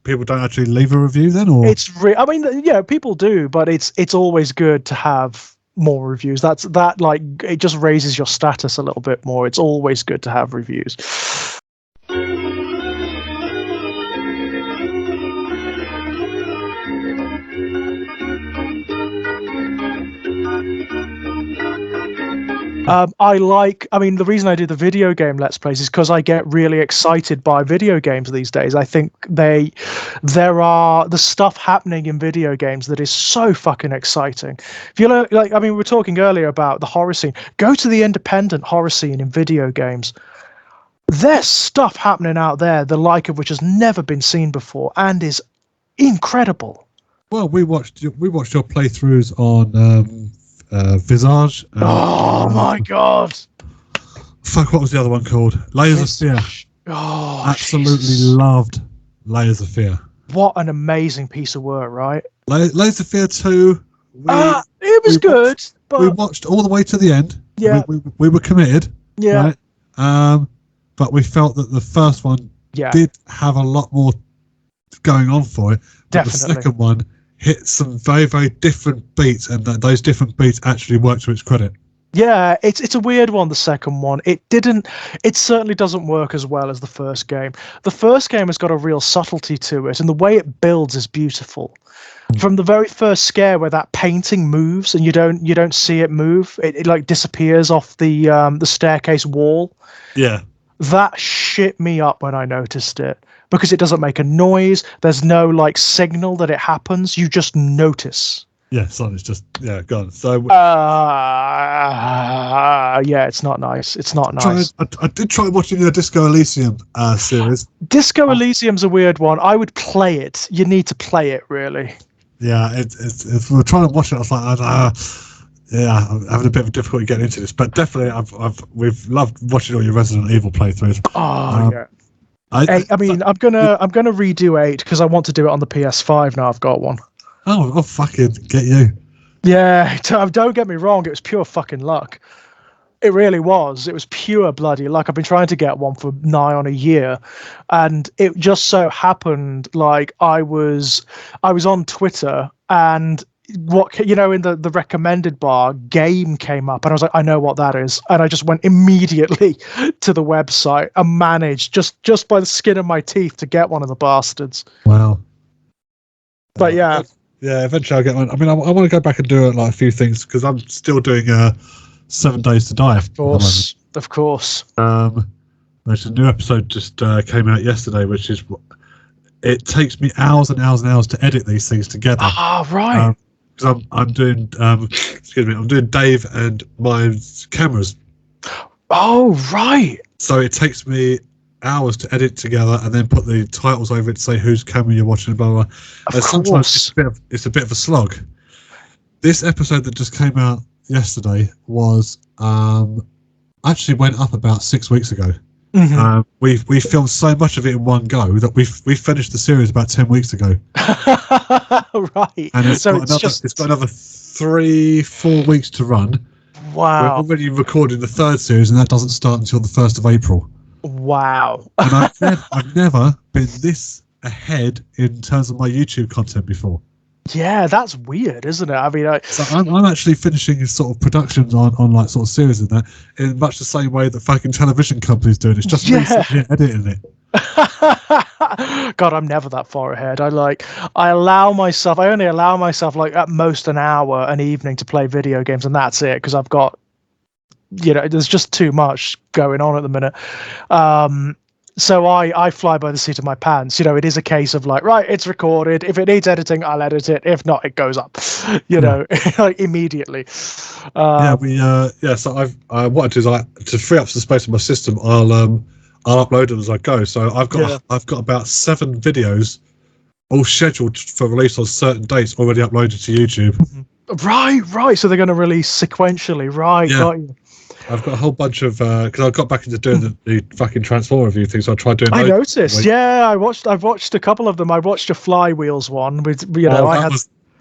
people don't actually leave a review then, or I mean, yeah, people do, but it's always good to have more reviews. Like it just raises your status a little bit more. It's always good to have reviews. The reason I do the video game Let's Plays is because I get really excited by video games these days. I think there are the stuff happening in video games that is so fucking exciting. If you look, we were talking earlier about the horror scene. Go to the independent horror scene in video games. There's stuff happening out there, the like of which has never been seen before and is incredible. Well, we watched your playthroughs on Visage. Oh my god! Fuck, what was the other one called? Layers of Fear. Oh, absolutely Jesus. Loved Layers of Fear. What an amazing piece of work, right? Layers of Fear 2. It was good, but we watched all the way to the end. Yeah, we were committed. Yeah, right? But we felt that the first one did have a lot more going on for it. But definitely. The second one hit some very, very different beats, and those different beats actually worked to its credit. Yeah, it's a weird one, the second one. It certainly doesn't work as well as the first game. The first game has got a real subtlety to it, and the way it builds is beautiful. From the very first scare where that painting moves and you don't see it move, it like disappears off the staircase wall. Yeah. That shit me up when I noticed it. Because it doesn't make a noise. There's no like signal that it happens. You just notice. Yeah, so it's just gone. So it's not nice. It's not nice. I did try watching the Disco Elysium series. Disco Elysium's a weird one. I would play it. You need to play it, really. Yeah, if we were trying to watch it, I was like, I'm having a bit of difficulty getting into this. But definitely, we've loved watching all your Resident Evil playthroughs. Oh yeah. I'm gonna redo 8 because I want to do it on the PS5 now. I've got one. Oh fucking get you! Yeah, don't get me wrong. It was pure fucking luck. It really was. It was pure bloody luck. I've been trying to get one for nigh on a year, and it just so happened like I was on Twitter and in the recommended bar, game came up, and I was like, I know what that is, and I just went immediately to the website and managed just by the skin of my teeth to get one of the bastards. Wow. But yeah, eventually I'll get one. I mean, I want to go back and do like a few things because I'm still doing 7 Days to Die. Of course. There's a new episode just came out yesterday, which is it takes me hours and hours and hours to edit these things together. Ah, right. Because I'm doing I'm doing Dave and my cameras Oh, right. So it takes me hours to edit together and then put the titles over it to say whose camera you're watching, blah, blah, blah. And sometimes it's a bit of a slog. This episode that just came out yesterday was actually went up about 6 weeks ago. Mm-hmm. We filmed so much of it in one go that we finished the series about 10 weeks ago. Right. And it's got another 3-4 weeks to run. Wow. We're already recording the third series, and that doesn't start until the 1st of April. Wow. And I've never been this ahead in terms of my YouTube content before. Yeah, that's weird, isn't it? I mean, so I'm actually finishing sort of productions on like sort of series in that in much the same way that fucking television companies do it. It's just me sitting here editing it. God, I'm never that far ahead. I only allow myself like at most an hour an evening to play video games, and that's it, because I've got, there's just too much going on at the minute. So I fly by the seat of my pants. It is a case of like, right, it's recorded. If it needs editing, I'll edit it. If not, it goes up, like immediately. So what I do is to free up some space in my system, I'll upload them as I go. So I've got about 7 videos all scheduled for release on certain dates already uploaded to YouTube. Right. So they're going to release sequentially, right? Yeah. Got you. I've got a whole bunch of because I got back into doing the fucking Transformer review thing, so I tried doing. I noticed. Yeah, I've watched a couple of them. I watched a Flywheels one with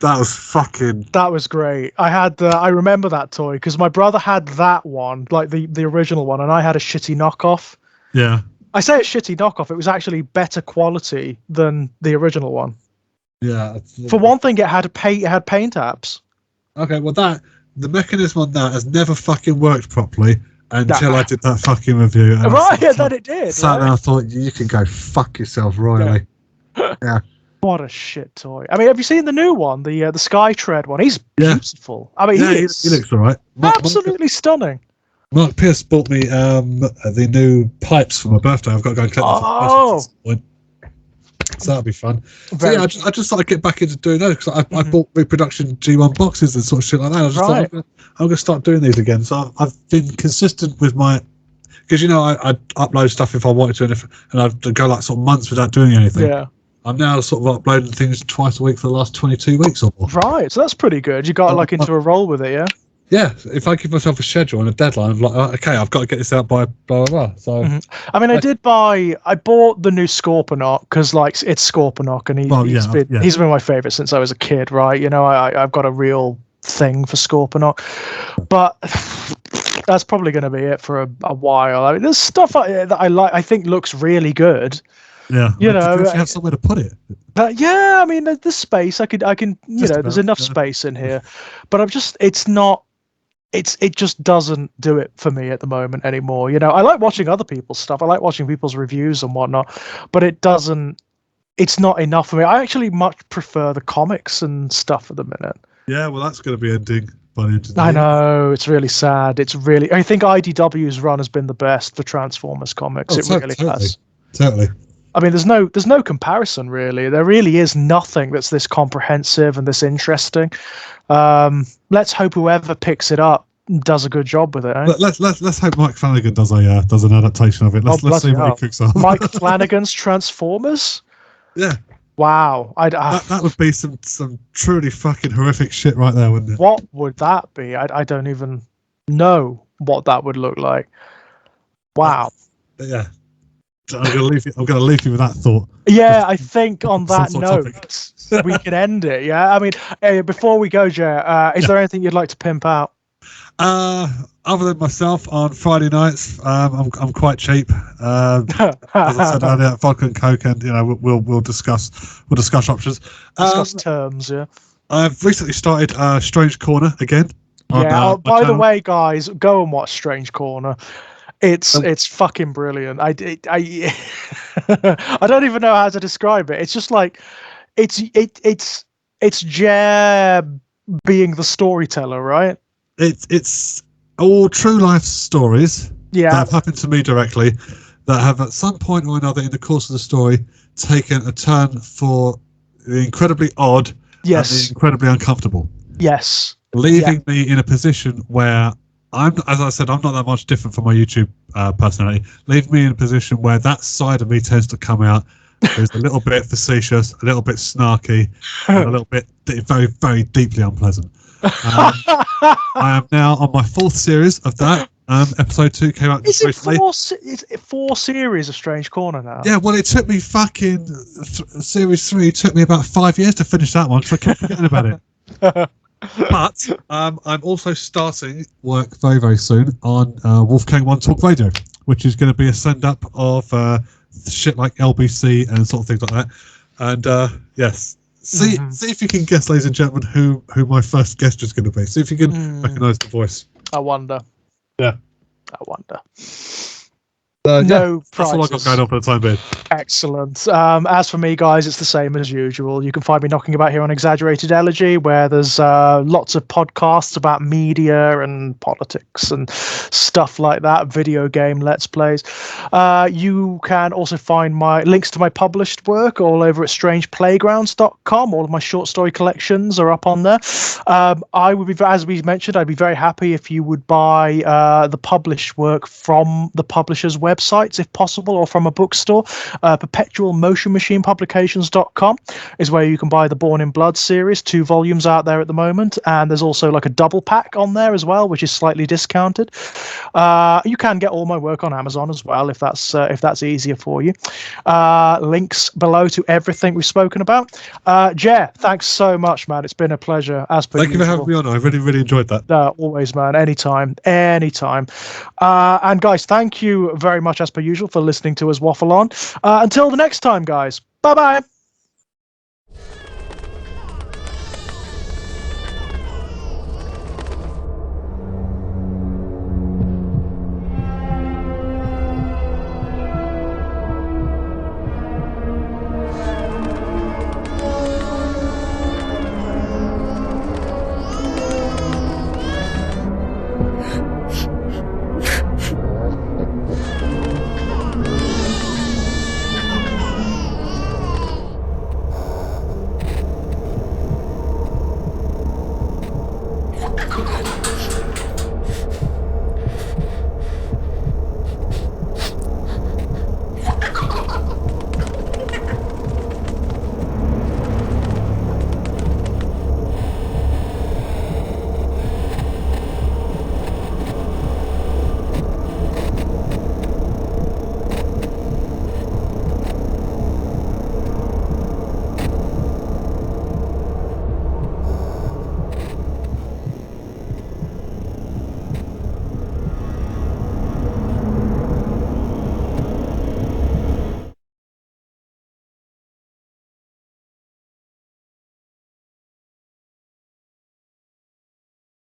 that was great. I remember that toy because my brother had that one, like the original one, and I had a shitty knockoff. Yeah. I say a shitty knockoff. It was actually better quality than the original one. Yeah. For one thing, it had paint apps. Okay, well the mechanism on that has never fucking worked properly until I did that fucking review. And that it did. Sat there, I thought you can go fuck yourself royally. Yeah. What a shit toy. I mean, have you seen the new one, the Skytread one? He's beautiful. I mean, he looks all right. Absolutely stunning. Mark Pierce bought me the new pipes for my birthday. I've got to go and collect them. So that'll be fun. I just thought I'd get back into doing those because I bought reproduction G1 boxes and sort of shit like that. I just thought I'm going to start doing these again. So I've been consistent with my, because I upload stuff if I wanted to, and I'd go like sort of months without doing anything. Yeah. I'm now sort of uploading things twice a week for the last 22 weeks or more. Right, so that's pretty good. You got into a roll with it, yeah? Yeah, if I give myself a schedule and a deadline, I'm like, okay, I've got to get this out by blah, blah, blah. So, I mean, I bought the new Scorponok because, like, it's Scorponok, and he's been my favorite since I was a kid, right? I've got a real thing for Scorponok, but that's probably going to be it for a while. I mean, there's stuff that I like, I think looks really good. Yeah, you have somewhere to put it. I mean, there's space. I can, there's enough space in here, but it just doesn't do it for me at the moment anymore. I like watching other people's stuff. I like watching people's reviews and whatnot, but it's not enough for me. I actually much prefer the comics and stuff at the minute. Yeah, well, that's going to be ending by the end of the I know, it's really sad. I think IDW's run has been the best for Transformers comics. Really has. Totally. I mean, there's no comparison, really. There really is nothing that's this comprehensive and this interesting. Let's hope whoever picks it up does a good job with it. Eh? Let's hope Mike Flanagan does an adaptation of it. Let's see what he cooks up. Mike Flanagan's Transformers. Yeah. Wow. That would be some truly fucking horrific shit right there, wouldn't it? What would that be? I don't even know what that would look like. Wow. Yeah. I'm going to leave you with that thought. Yeah, I think on that note, we can end it. Yeah, I mean, before we go, Gerard, is there anything you'd like to pimp out? Other than myself, on Friday nights, I'm quite cheap. As I said earlier, vodka and coke, and we'll discuss options. Discuss terms. Yeah. I've recently started Strange Corner again. By the way, guys, go and watch Strange Corner. It's fucking brilliant. I don't even know how to describe it. It's just like it's Jer being the storyteller, right? It's all true life stories that have happened to me directly, that have at some point or another in the course of the story taken a turn for the incredibly odd and the incredibly uncomfortable. Yes. Leaving me in a position where as I said, I'm not that much different from my YouTube personality. Leave me in a position where that side of me tends to come out. There's a little bit facetious, a little bit snarky, and a little bit very, very deeply unpleasant. I am now on my 4th series of that. Episode 2 came out just recently. Is it 4 series of Strange Corner now? Yeah, well, it took me fucking series 3 took me about 5 years to finish that one, so I kept forgetting about it. But I'm also starting work very, very soon on Wolfkang1 Talk Radio, which is going to be a send-up of shit like LBC and sort of things like that. And yes, see if you can guess, ladies and gentlemen, who my first guest is going to be. See if you can recognise the voice. I wonder. Yeah. I wonder. No prizes. That's all I've got going on for the time being. Excellent. As for me, guys, it's the same as usual. You can find me knocking about here on Exaggerated Elegy, where there's lots of podcasts about media and politics and stuff like that, video game let's plays. You can also find my links to my published work all over at strangeplaygrounds.com. All of my short story collections are up on there. I would be, as we mentioned, I'd be very happy if you would buy the published work from the publisher's websites, if possible, or from a bookstore. perpetualmotionmachinepublications.com is where you can buy the Born in Blood series, 2 volumes out there at the moment, and there's also like a double pack on there as well, which is slightly discounted. You can get all my work on Amazon as well, if that's easier for you. Links below to everything we've spoken about. Jer, thanks so much, man. It's been a pleasure, as per Thank you for having me on. I really, really enjoyed that. Always, man. Anytime. And guys, thank you very much, as per usual, for listening to us waffle on. Until the next time, guys. Bye-bye.